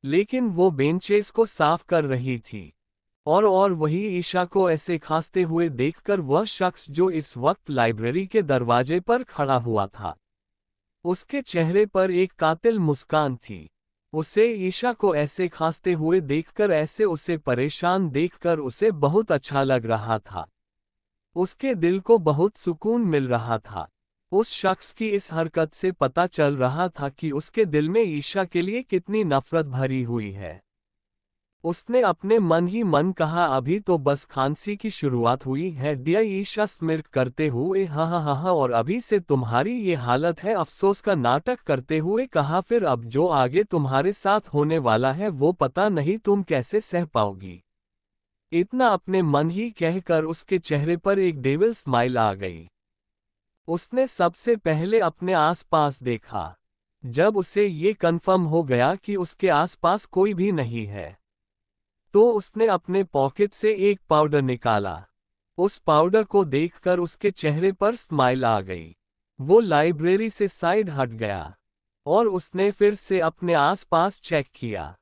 A: लेकिन वो बेंचेस को साफ कर रही थी, और वही ईशा को ऐसे खांसते हुए देखकर वह शख्स जो इस वक्त लाइब्रेरी के दरवाजे पर खड़ा हुआ था, उसके चेहरे पर एक कातिल मुस्कान थी। उसे ईशा को ऐसे खांसते हुए देखकर, ऐसे उसे परेशान देखकर उसे बहुत अच्छा लग रहा था। उसके दिल को बहुत सुकून मिल रहा था। उस शख्स की इस हरकत से पता चल रहा था कि उसके दिल में ईशा के लिए कितनी नफरत भरी हुई है। उसने अपने मन ही मन कहा, अभी तो बस खांसी की शुरुआत हुई है डियर। ईशा स्मिर्क करते हुए हा, और अभी से तुम्हारी ये हालत है, अफसोस का नाटक करते हुए कहा, फिर अब जो आगे तुम्हारे साथ होने वाला है वो पता नहीं तुम कैसे सह पाओगी। इतना अपने मन ही कहकर उसके चेहरे पर एक डेविल स्माइल आ गई। उसने सबसे पहले अपने आसपास देखा। जब उसे ये कन्फर्म हो गया कि उसके आसपास कोई भी नहीं है, तो उसने अपने पॉकेट से एक पाउडर निकाला। उस पाउडर को देखकर उसके चेहरे पर स्माइल आ गई। वो लाइब्रेरी से साइड हट गया, और उसने फिर से अपने आसपास चेक किया।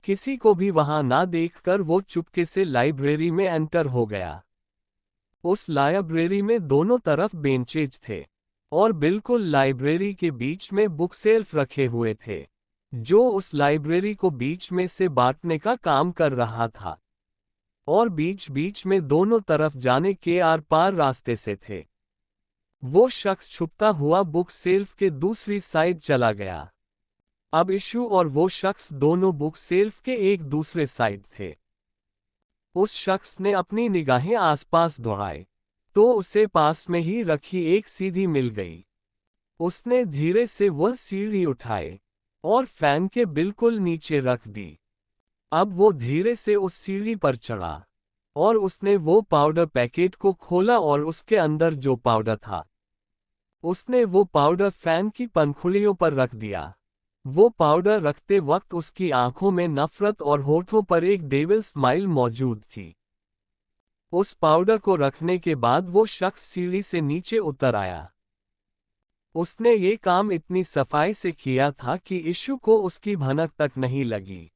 A: किसी को भी वहां ना देखकर वो चुपके से लाइब्रेरी में एंटर हो गया। उस लाइब्रेरी में दोनों तरफ बेंचेज थे, और बिल्कुल लाइब्रेरी के बीच में बुक शेल्फ रखे हुए थे, जो उस लाइब्रेरी को बीच में से बांटने का काम कर रहा था, और बीच बीच में दोनों तरफ जाने के आर पार रास्ते से थे। वो शख्स छुपता हुआ बुक शेल्फ के दूसरी साइड चला गया। अब इशू और वो शख्स दोनों बुक शेल्फ के एक दूसरे साइड थे। उस शख्स ने अपनी निगाहें आसपास दौड़ाई, तो उसे पास में ही रखी एक सीढ़ी मिल गई। उसने धीरे से वह सीढ़ी उठाई और फैन के बिल्कुल नीचे रख दी। अब वो धीरे से उस सीढ़ी पर चढ़ा, और उसने वो पाउडर पैकेट को खोला, और उसके अंदर जो पाउडर था, उसने वो पाउडर फैन की पंखुड़ियों पर रख दिया। वो पाउडर रखते वक्त उसकी आंखों में नफरत और होठों पर एक डेविल स्माइल मौजूद थी। उस पाउडर को रखने के बाद वो शख्स सीढ़ी से नीचे उतर आया। उसने ये काम इतनी सफाई से किया था कि इशू को उसकी भनक तक नहीं लगी,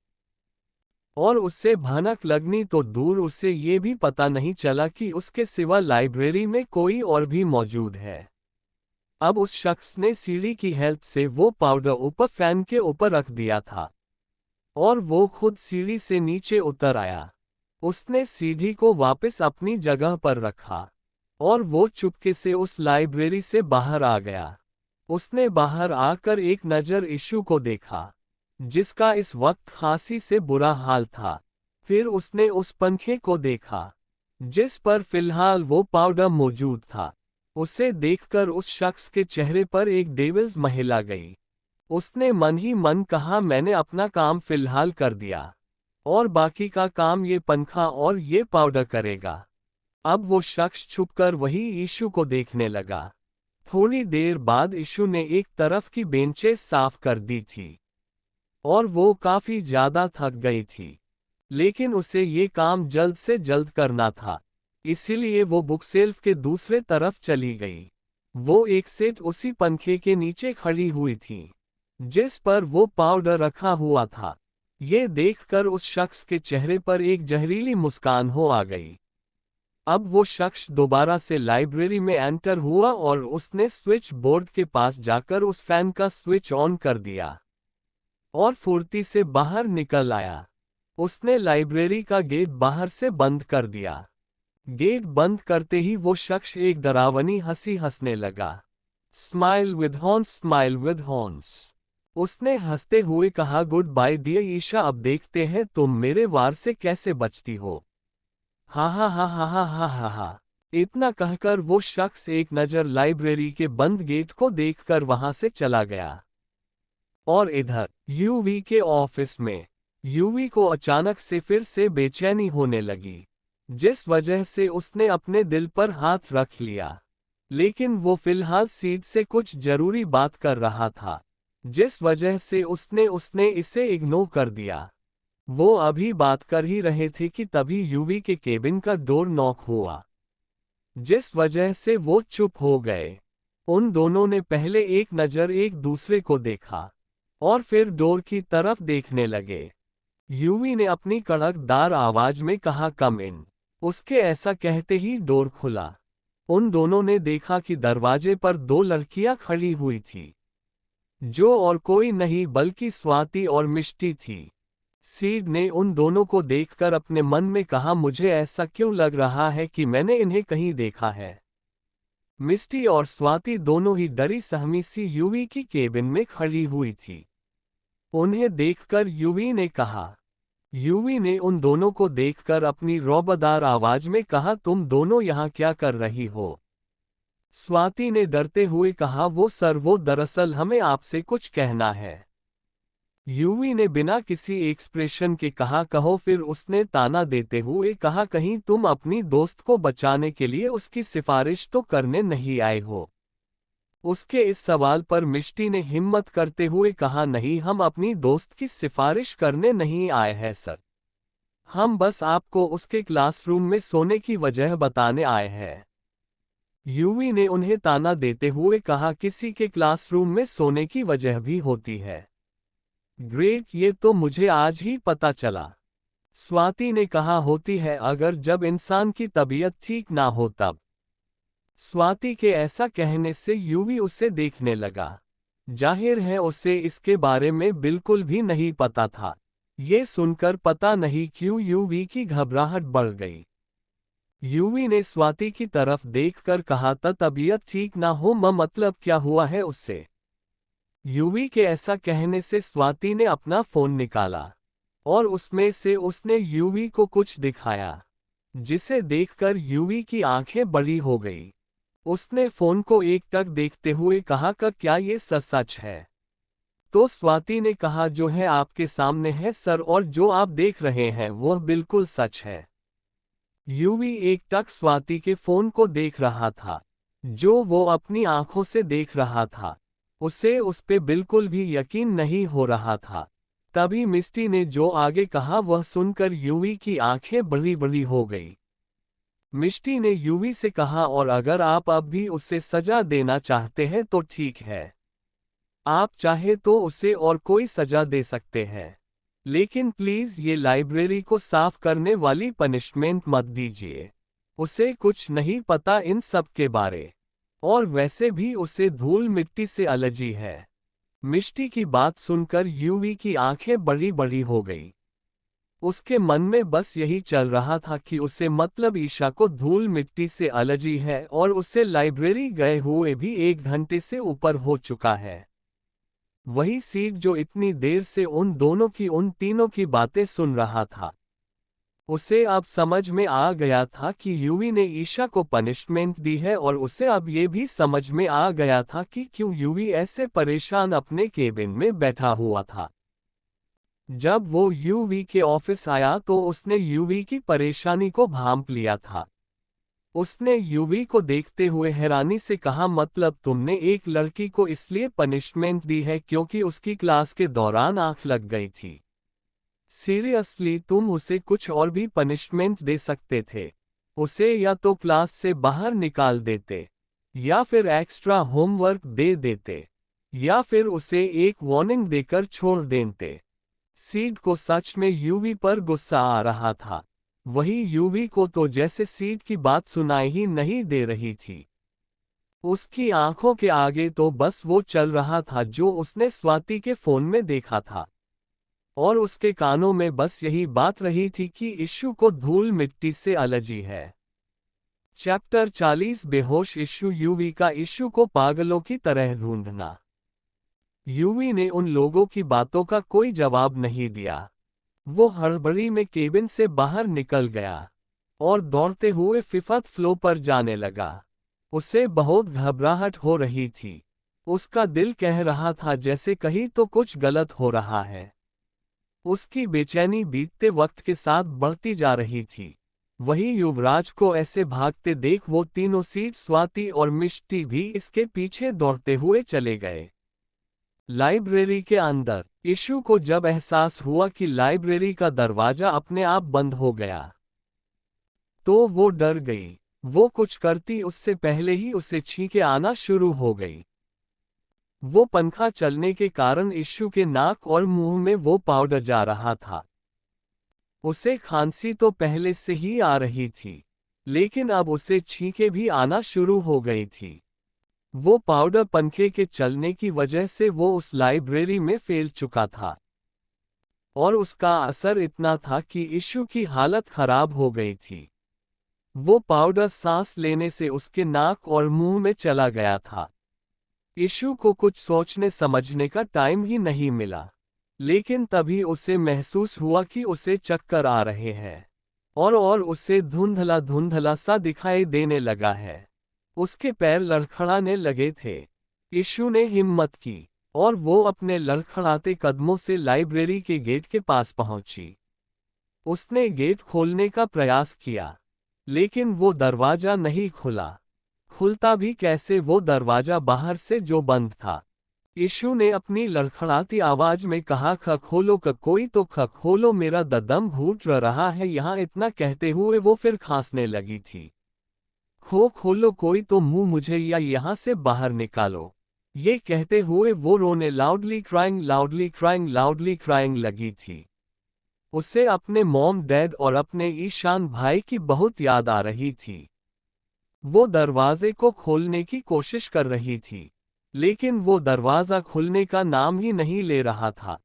A: और उससे भनक लगनी तो दूर, उसे ये भी पता नहीं चला कि उसके सिवा लाइब्रेरी में कोई और भी मौजूद है। अब उस शख्स ने सीढ़ी की हेल्प से वो पाउडर ऊपर फैन के ऊपर रख दिया था, और वो खुद सीढ़ी से नीचे उतर आया। उसने सीढ़ी को वापस अपनी जगह पर रखा, और वो चुपके से उस लाइब्रेरी से बाहर आ गया। उसने बाहर आकर एक नज़र इशू को देखा, जिसका इस वक्त खांसी से बुरा हाल था। फिर उसने उस पंखे को देखा, जिस पर फिलहाल वो पाउडर मौजूद था। उसे देखकर उस शख्स के चेहरे पर एक डेविल्स महिला गई। उसने मन ही मन कहा, मैंने अपना काम फिलहाल कर दिया, और बाकी का काम ये पंखा और ये पाउडर करेगा। अब वो शख्स छुपकर वही इशू को देखने लगा। थोड़ी देर बाद इशू ने एक तरफ की बेंचेस साफ कर दी थी, और वो काफी ज्यादा थक गई थी, लेकिन उसे ये काम जल्द से जल्द करना था, इसीलिए वो बुक शेल्फ के दूसरे तरफ चली गई। वो एक सेट उसी पंखे के नीचे खड़ी हुई थी, जिस पर वो पाउडर रखा हुआ था। ये देखकर उस शख्स के चेहरे पर एक जहरीली मुस्कान हो आ गई। अब वो शख्स दोबारा से लाइब्रेरी में एंटर हुआ और उसने स्विच बोर्ड के पास जाकर उस फैन का स्विच ऑन कर दिया और फुर्ती से बाहर निकल आया। उसने लाइब्रेरी का गेट बाहर से बंद कर दिया। गेट बंद करते ही वो शख्स एक डरावनी हंसी हंसने लगा। Smile with horns, smile with horns. उसने हंसते हुए कहा, गुड बाय डियर ईशा, अब देखते हैं तुम मेरे वार से कैसे बचती हो। हा हा हा हा हा हा हा हा। इतना कहकर वो शख्स एक नज़र लाइब्रेरी के बंद गेट को देखकर वहां से चला गया। और इधर यूवी के ऑफिस में यूवी को अचानक से फिर से बेचैनी होने लगी, जिस वजह से उसने अपने दिल पर हाथ रख लिया। लेकिन वो फिलहाल सीड से कुछ जरूरी बात कर रहा था, जिस वजह से उसने इसे इग्नोर कर दिया। वो अभी बात कर ही रहे थे कि तभी यूवी के केबिन का डोर नॉक हुआ, जिस वजह से वो चुप हो गए। उन दोनों ने पहले एक नज़र एक दूसरे को देखा और फिर डोर की तरफ देखने लगे। यूवी ने अपनी कड़कदार आवाज में कहा, कम इन। उसके ऐसा कहते ही डोर खुला। उन दोनों ने देखा कि दरवाजे पर दो लड़कियां खड़ी हुई थी, जो और कोई नहीं बल्कि स्वाति और मिष्टी थी। सीड ने उन दोनों को देखकर अपने मन में कहा, मुझे ऐसा क्यों लग रहा है कि मैंने इन्हें कहीं देखा है। मिष्टी और स्वाति दोनों ही डरी सहमी सी यूवी की केबिन में खड़ी हुई थी। उन्हें देखकर यूवी ने उन दोनों को देखकर अपनी रौबदार आवाज में कहा, तुम दोनों यहाँ क्या कर रही हो। स्वाति ने डरते हुए कहा, वो दरअसल हमें आपसे कुछ कहना है। यूवी ने बिना किसी एक्सप्रेशन के कहा, कहो फिर। उसने ताना देते हुए कहा, कहीं तुम अपनी दोस्त को बचाने के लिए उसकी सिफारिश तो करने नहीं आए हो। उसके इस सवाल पर मिष्टी ने हिम्मत करते हुए कहा, नहीं, हम अपनी दोस्त की सिफारिश करने नहीं आए हैं सर। हम बस आपको उसके क्लासरूम में सोने की वजह बताने आए हैं। यूवी ने उन्हें ताना देते हुए कहा, किसी के क्लासरूम में सोने की वजह भी होती है। ग्रेट, ये तो मुझे आज ही पता चला। स्वाति ने कहा, होती है अगर जब इंसान की तबीयत ठीक ना हो तब। स्वाति के ऐसा कहने से यूवी उसे देखने लगा। जाहिर है उसे इसके बारे में बिल्कुल भी नहीं पता था। ये सुनकर पता नहीं क्यों यूवी की घबराहट बढ़ गई। यूवी ने स्वाति की तरफ देखकर कहा, तबीयत ठीक ना हो मतलब क्या हुआ है उससे। यूवी के ऐसा कहने से स्वाति ने अपना फोन निकाला और उसमें से उसने यूवी को कुछ दिखाया, जिसे देखकर यूवी की आंखें बड़ी हो गई। उसने फोन को एकटक देखते हुए कहा, क्या ये सच है। तो स्वाति ने कहा, जो है आपके सामने है सर, और जो आप देख रहे हैं वह बिल्कुल सच है। यूवी एकटक स्वाति के फोन को देख रहा था, जो वो अपनी आंखों से देख रहा था। उसे उस पे बिल्कुल भी यकीन नहीं हो रहा था। तभी मिष्टी ने जो आगे कहा वह सुनकर यूवी की आंखें बड़ी बड़ी हो गई। मिष्टी ने यूवी से कहा, और अगर आप अब भी उसे सजा देना चाहते हैं तो ठीक है। आप चाहे तो उसे और कोई सजा दे सकते हैं, लेकिन प्लीज ये लाइब्रेरी को साफ करने वाली पनिशमेंट मत दीजिए। उसे कुछ नहीं पता इन सब के बारे, और वैसे भी उसे धूल मिट्टी से एलर्जी है। मिष्टी की बात सुनकर यूवी की आंखें बड़ी बड़ी हो गई। उसके मन में बस यही चल रहा था कि उसे मतलब ईशा को धूल मिट्टी से एलर्जी है, और उसे लाइब्रेरी गए हुए भी 1 घंटे से ऊपर हो चुका है। वही सीड जो इतनी देर से उन दोनों की उन तीनों की बातें सुन रहा था। उसे अब समझ में आ गया था कि यूवी ने ईशा को पनिशमेंट दी है, और उसे अब ये भी समझ में आ गया था कि क्यों यूवी ऐसे परेशान अपने केबिन में बैठा हुआ था। जब वो यूवी के ऑफिस आया तो उसने यूवी की परेशानी को भांप लिया था। उसने यूवी को देखते हुए हैरानी से कहा, मतलब तुमने एक लड़की को इसलिए पनिशमेंट दी है क्योंकि उसकी क्लास के दौरान आंख लग गई थी। सीरियसली, तुम उसे कुछ और भी पनिशमेंट दे सकते थे। उसे या तो क्लास से बाहर निकाल देते, या फिर एक्स्ट्रा होमवर्क दे देते, या फिर उसे एक वार्निंग देकर छोड़ देते। सीड को सच में यूवी पर गुस्सा आ रहा था। वही यूवी को तो जैसे सीड की बात सुनाई ही नहीं दे रही थी। उसकी आंखों के आगे तो बस वो चल रहा था जो उसने स्वाति के फोन में देखा था। और उसके कानों में बस यही बात रही थी कि इशू को धूल मिट्टी से एलर्जी है। चैप्टर 40 बेहोश इशू। यूवी का इशू को पागलों की तरह ढूंढना। यूवी ने उन लोगों की बातों का कोई जवाब नहीं दिया। वो हड़बड़ी में केबिन से बाहर निकल गया और दौड़ते हुए फिफ्थ फ्लोर पर जाने लगा। उसे बहुत घबराहट हो रही थी। उसका दिल कह रहा था जैसे कहीं तो कुछ गलत हो रहा है। उसकी बेचैनी बीतते वक्त के साथ बढ़ती जा रही थी। वही युवराज को ऐसे भागते देख वो तीनों सीट स्वाति और मिष्टी भी इसके पीछे दौड़ते हुए चले गए। लाइब्रेरी के अंदर इशू को जब एहसास हुआ कि लाइब्रेरी का दरवाजा अपने आप बंद हो गया तो वो डर गई। वो कुछ करती उससे पहले ही उसे छींके आना शुरू हो गई। वो पंखा चलने के कारण इशू के नाक और मुंह में वो पाउडर जा रहा था। उसे खांसी तो पहले से ही आ रही थी, लेकिन अब उसे छींके भी आना शुरू हो गई थी। वो पाउडर पंखे के चलने की वजह से वो उस लाइब्रेरी में फैल चुका था और उसका असर इतना था कि इशू की हालत खराब हो गई थी। वो पाउडर सांस लेने से उसके नाक और मुंह में चला गया था। इशू को कुछ सोचने समझने का टाइम ही नहीं मिला, लेकिन तभी उसे महसूस हुआ कि उसे चक्कर आ रहे हैं और उसे धुंधला धुंधला सा दिखाई देने लगा है। उसके पैर लड़खड़ाने लगे थे। इशू ने हिम्मत की और वो अपने लड़खड़ाते कदमों से लाइब्रेरी के गेट के पास पहुंची। उसने गेट खोलने का प्रयास किया, लेकिन वो दरवाजा नहीं खुला। खुलता भी कैसे, वो दरवाजा बाहर से जो बंद था। इशू ने अपनी लड़खड़ाती आवाज में कहा, ख खोलो, कोई तो ख खोलो, मेरा दम घुट रहा है यहाँ। इतना कहते हुए वो फिर खांसने लगी थी। खोलो कोई तो, मुंह मुझे या यहाँ से बाहर निकालो। ये कहते हुए वो रोने लाउडली क्राइंग लगी थी। उसे अपने मॉम डैड और अपने ईशान भाई की बहुत याद आ रही थी। वो दरवाजे को खोलने की कोशिश कर रही थी, लेकिन वो दरवाजा खुलने का नाम ही नहीं ले रहा था।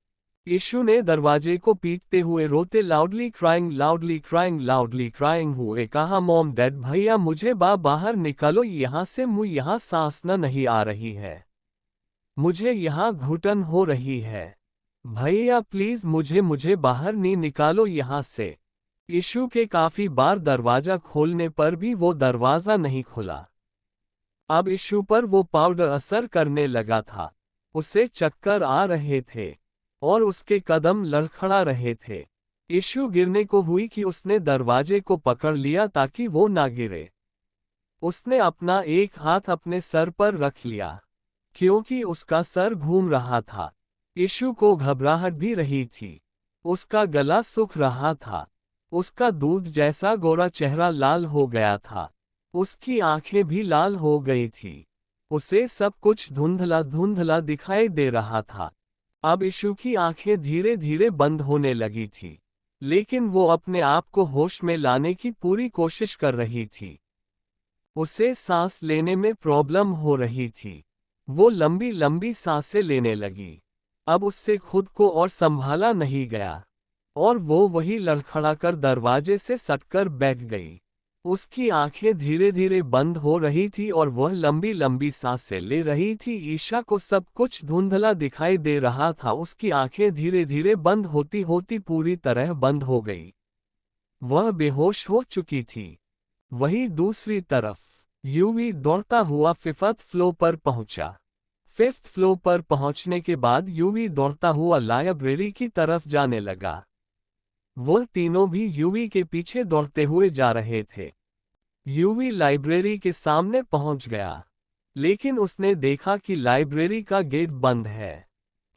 A: इशू ने दरवाजे को पीटते हुए रोते लाउडली क्राइंग हुए कहा, मॉम डैड भैया मुझे बाहर निकालो यहाँ से, मुझे यहाँ सांस नहीं आ रही है। मुझे यहाँ घुटन हो रही है। भैया प्लीज मुझे बाहर नहीं निकालो यहाँ से। इशू के काफी बार दरवाजा खोलने पर भी वो दरवाजा नहीं खुला। अब इशू पर वो पाउडर असर करने लगा था। उसे चक्कर आ रहे थे और उसके कदम लड़खड़ा रहे थे। इशू गिरने को हुई कि उसने दरवाजे को पकड़ लिया ताकि वो ना गिरे। उसने अपना एक हाथ अपने सर पर रख लिया, क्योंकि उसका सर घूम रहा था। इशू को घबराहट भी रही थी। उसका गला सूख रहा था। उसका दूध जैसा गोरा चेहरा लाल हो गया था। उसकी आंखें भी लाल हो गई थी। उसे सब कुछ धुंधला धुंधला दिखाई दे रहा था। अब इशू की आंखें धीरे धीरे बंद होने लगी थी, लेकिन वो अपने आप को होश में लाने की पूरी कोशिश कर रही थी। उसे सांस लेने में प्रॉब्लम हो रही थी। वो लंबी लंबी सांसें लेने लगी। अब उससे खुद को और संभाला नहीं गया और वो वही लड़खड़ाकर दरवाजे से सटकर बैठ गई। उसकी आंखें धीरे धीरे बंद हो रही थी और वह लंबी लंबी सांसें ले रही थी। ईशा को सब कुछ धुंधला दिखाई दे रहा था। उसकी आंखें धीरे धीरे बंद होती होती पूरी तरह बंद हो गई। वह बेहोश हो चुकी थी। वहीं दूसरी तरफ यूवी दौड़ता हुआ फिफ्थ फ्लोर पर पहुंचा। फिफ्थ फ्लोर पर पहुंचने के बाद यूवी दौड़ता हुआ लाइब्रेरी की तरफ जाने लगा। वह तीनों भी यूवी के पीछे दौड़ते हुए जा रहे थे। यूवी लाइब्रेरी के सामने पहुंच गया, लेकिन उसने देखा कि लाइब्रेरी का गेट बंद है।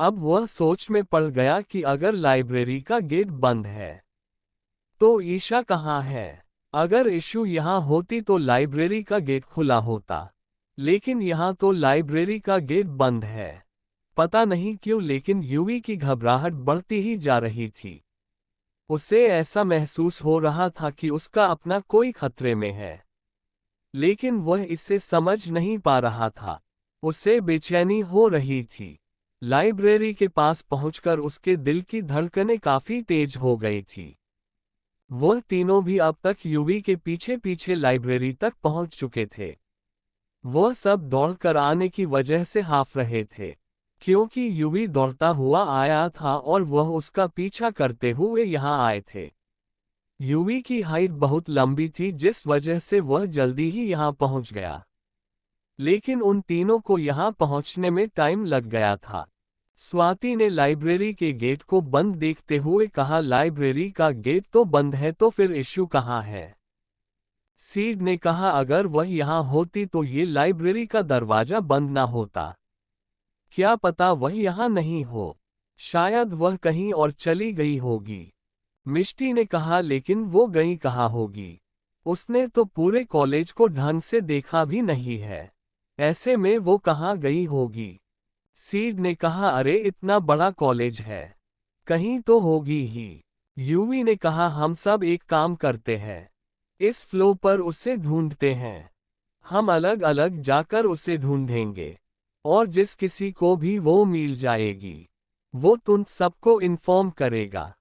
A: अब वह सोच में पड़ गया कि अगर लाइब्रेरी का गेट बंद है तो ईशा कहाँ है। अगर इशू यहाँ होती तो लाइब्रेरी का गेट खुला होता, लेकिन यहाँ तो लाइब्रेरी का गेट बंद है। पता नहीं क्यों लेकिन यूवी की घबराहट बढ़ती ही जा रही थी। उसे ऐसा महसूस हो रहा था कि उसका अपना कोई खतरे में है, लेकिन वह इसे समझ नहीं पा रहा था। उसे बेचैनी हो रही थी। लाइब्रेरी के पास पहुंचकर उसके दिल की धड़कनें काफी तेज हो गई थी। वह तीनों भी अब तक यूवी के पीछे पीछे लाइब्रेरी तक पहुंच चुके थे। वह सब दौड़कर आने की वजह से हाफ रहे थे, क्योंकि यूवी दौड़ता हुआ आया था और वह उसका पीछा करते हुए यहाँ आए थे। यूवी की हाइट बहुत लंबी थी जिस वजह से वह जल्दी ही यहाँ पहुंच गया, लेकिन उन तीनों को यहाँ पहुंचने में टाइम लग गया था। स्वाति ने लाइब्रेरी के गेट को बंद देखते हुए कहा, लाइब्रेरी का गेट तो बंद है तो फिर इश्यू कहाँ है? सीड ने कहा, अगर वह यहाँ होती तो ये लाइब्रेरी का दरवाजा बंद ना होता। क्या पता वह यहाँ नहीं हो, शायद वह कहीं और चली गई होगी। मिष्टी ने कहा, लेकिन वो गई कहाँ होगी? उसने तो पूरे कॉलेज को ढंग से देखा भी नहीं है, ऐसे में वो कहाँ गई होगी? सीड ने कहा, अरे इतना बड़ा कॉलेज है, कहीं तो होगी ही। यूवी ने कहा, हम सब एक काम करते हैं, इस फ्लो पर उसे ढूंढते हैं। हम अलग अलग जाकर उसे ढूंढेंगे, और जिस किसी को भी वो मिल जाएगी, वो तुम सबको इन्फॉर्म करेगा।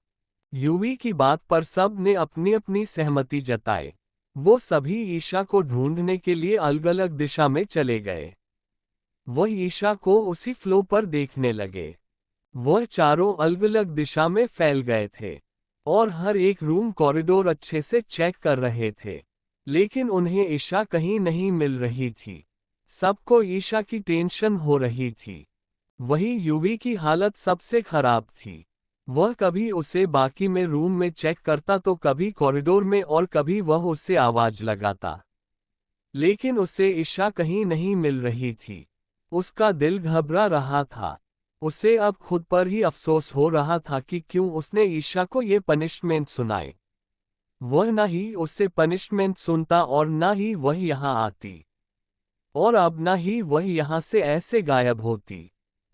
A: यूवी की बात पर सब ने अपनी अपनी सहमति जताई। वो सभी ईशा को ढूंढने के लिए अलग अलग दिशा में चले गए। वह ईशा को उसी फ्लो पर देखने लगे। वह चारों अलग अलग दिशा में फैल गए थे और हर एक रूम कॉरिडोर अच्छे से चेक कर रहे थे, लेकिन उन्हें ईशा कहीं नहीं मिल रही थी। सबको ईशा की टेंशन हो रही थी। वही यूवी की हालत सबसे खराब थी। वह कभी उसे बाकी में रूम में चेक करता तो कभी कॉरिडोर में और कभी वह उससे आवाज लगाता, लेकिन उसे ईशा कहीं नहीं मिल रही थी। उसका दिल घबरा रहा था। उसे अब खुद पर ही अफसोस हो रहा था कि क्यों उसने ईशा को ये पनिशमेंट सुनाई। वह न ही उससे पनिशमेंट सुनता और न ही वह यहाँ आती, और अब न ही वह यहाँ से ऐसे गायब होती।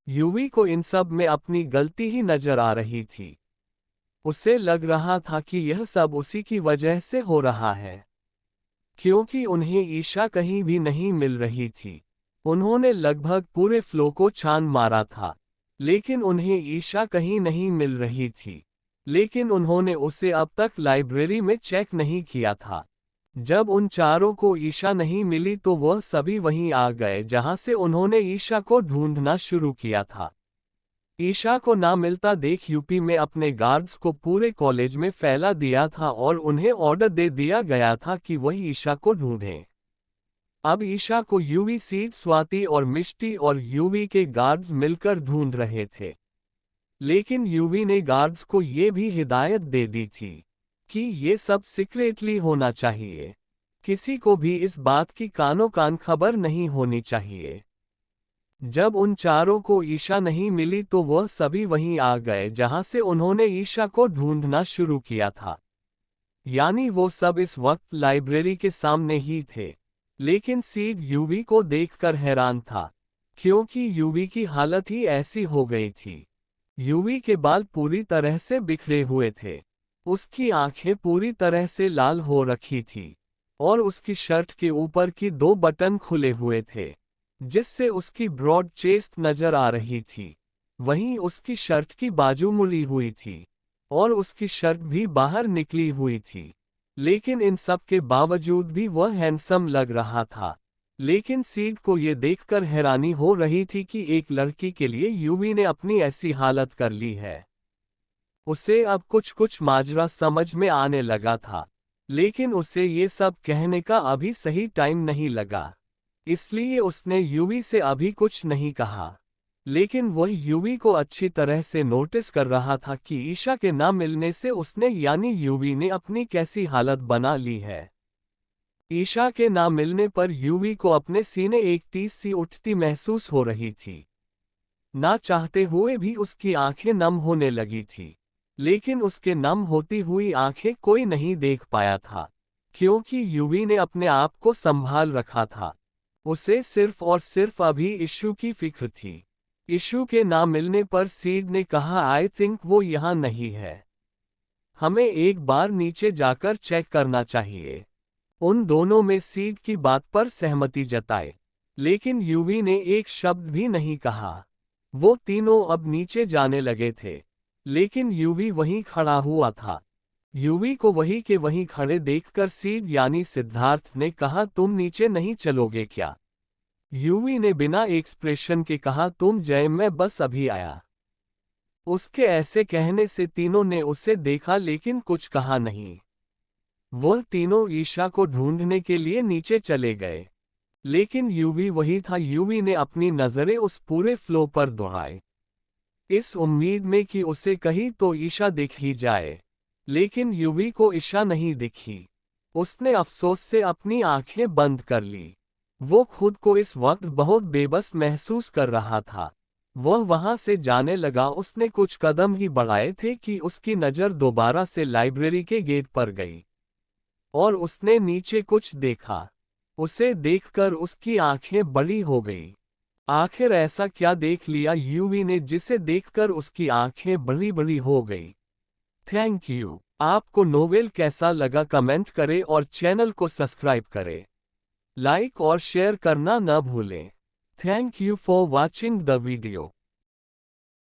A: यूवी को इन सब में अपनी गलती ही नजर आ रही थी। उसे लग रहा था कि यह सब उसी की वजह से हो रहा है, क्योंकि उन्हें ईशा कहीं भी नहीं मिल रही थी। उन्होंने लगभग पूरे फ्लो को छान मारा था, लेकिन उन्हें ईशा कहीं नहीं मिल रही थी। लेकिन उन्होंने उसे अब तक लाइब्रेरी में चेक नहीं किया था। जब उन चारों को ईशा नहीं मिली तो वह सभी वहीं आ गए जहां से उन्होंने ईशा को ढूंढना शुरू किया था। ईशा को ना मिलता देख यूपी में अपने गार्ड्स को पूरे कॉलेज में फैला दिया था और उन्हें ऑर्डर दे दिया गया था कि वही ईशा को ढूंढें। अब ईशा को यूवी, सीड, स्वाति और मिष्टी और यूवी के गार्ड्स मिलकर ढूंढ रहे थे। लेकिन यूवी ने गार्ड्स को ये भी हिदायत दे दी थी कि ये सब सीक्रेटली होना चाहिए। किसी को भी इस बात की कानो कान खबर नहीं होनी चाहिए। जब उन चारों को ईशा नहीं मिली तो वह सभी वहीं आ गए जहां से उन्होंने ईशा को ढूंढना शुरू किया था। यानी वो सब इस वक्त लाइब्रेरी के सामने ही थे। लेकिन सीड यूवी को देखकर हैरान था, क्योंकि यूवी की हालत ही ऐसी हो गई थी। यूवी के बाल पूरी तरह से बिखरे हुए थे, उसकी आंखें पूरी तरह से लाल हो रखी थी, और उसकी शर्ट के ऊपर की 2 बटन खुले हुए थे, जिससे उसकी ब्रॉड चेस्ट नजर आ रही थी। वहीं उसकी शर्ट की बाजू मुड़ी हुई थी, और उसकी शर्ट भी बाहर निकली हुई थी। लेकिन इन सब के बावजूद भी वह हैंडसम लग रहा था। लेकिन सीड को ये देखकर हैरानी हो रही थी कि एक लड़की के लिए यूवी ने अपनी ऐसी हालत कर ली है। उसे अब कुछ कुछ माजरा समझ में आने लगा था, लेकिन उसे ये सब कहने का अभी सही टाइम नहीं लगा। इसलिए उसने यूवी से अभी कुछ नहीं कहा। लेकिन वह यूवी को अच्छी तरह से नोटिस कर रहा था कि ईशा के ना मिलने से उसने यानी यूवी ने अपनी कैसी हालत बना ली है। ईशा के ना मिलने पर यूवी को अपने सीने एक तीस सी उठती महसूस हो रही थी। ना चाहते हुए भी उसकी आंखें नम होने लगी थी, लेकिन उसके नम होती हुई आंखें कोई नहीं देख पाया था, क्योंकि यूवी ने अपने आप को संभाल रखा था। उसे सिर्फ और सिर्फ अभी इश्यू की फिक्र थी। इशू के ना मिलने पर सीड ने कहा आई थिंक वो यहाँ नहीं है। हमें एक बार नीचे जाकर चेक करना चाहिए। उन दोनों में सीड की बात पर सहमति जताई, लेकिन यूवी ने एक शब्द भी नहीं कहा। वो तीनों अब नीचे जाने लगे थे, लेकिन यूवी वहीं खड़ा हुआ था। यूवी को वहीं के वहीं खड़े देखकर सीड यानी सिद्धार्थ ने कहा तुम नीचे नहीं चलोगे क्या? यूवी ने बिना एक्सप्रेशन के कहा तुम जय मैं बस अभी आया। उसके ऐसे कहने से तीनों ने उसे देखा लेकिन कुछ कहा नहीं। वह तीनों ईशा को ढूंढने के लिए नीचे चले गए, लेकिन यूवी वही था। यूवी ने अपनी नजरें उस पूरे फ्लो पर दौड़ाई, इस उम्मीद में कि उसे कहीं तो ईशा दिख ही जाए, लेकिन यूवी को ईशा नहीं दिखी। उसने अफसोस से अपनी आंखें बंद कर ली। वो खुद को इस वक्त बहुत बेबस महसूस कर रहा था। वह वहां से जाने लगा। उसने कुछ कदम ही बढ़ाए थे कि उसकी नज़र दोबारा से लाइब्रेरी के गेट पर गई, और उसने नीचे कुछ देखा। उसे देखकर उसकी आंखें बड़ी हो गई। आखिर ऐसा क्या देख लिया यूवी ने जिसे देखकर उसकी आंखें बड़ी बड़ी हो गई? Thank you. आपको नोवेल कैसा लगा कमेंट करें और चैनल को सब्सक्राइब करें। लाइक और शेयर करना न भूलें। Thank you for watching the video.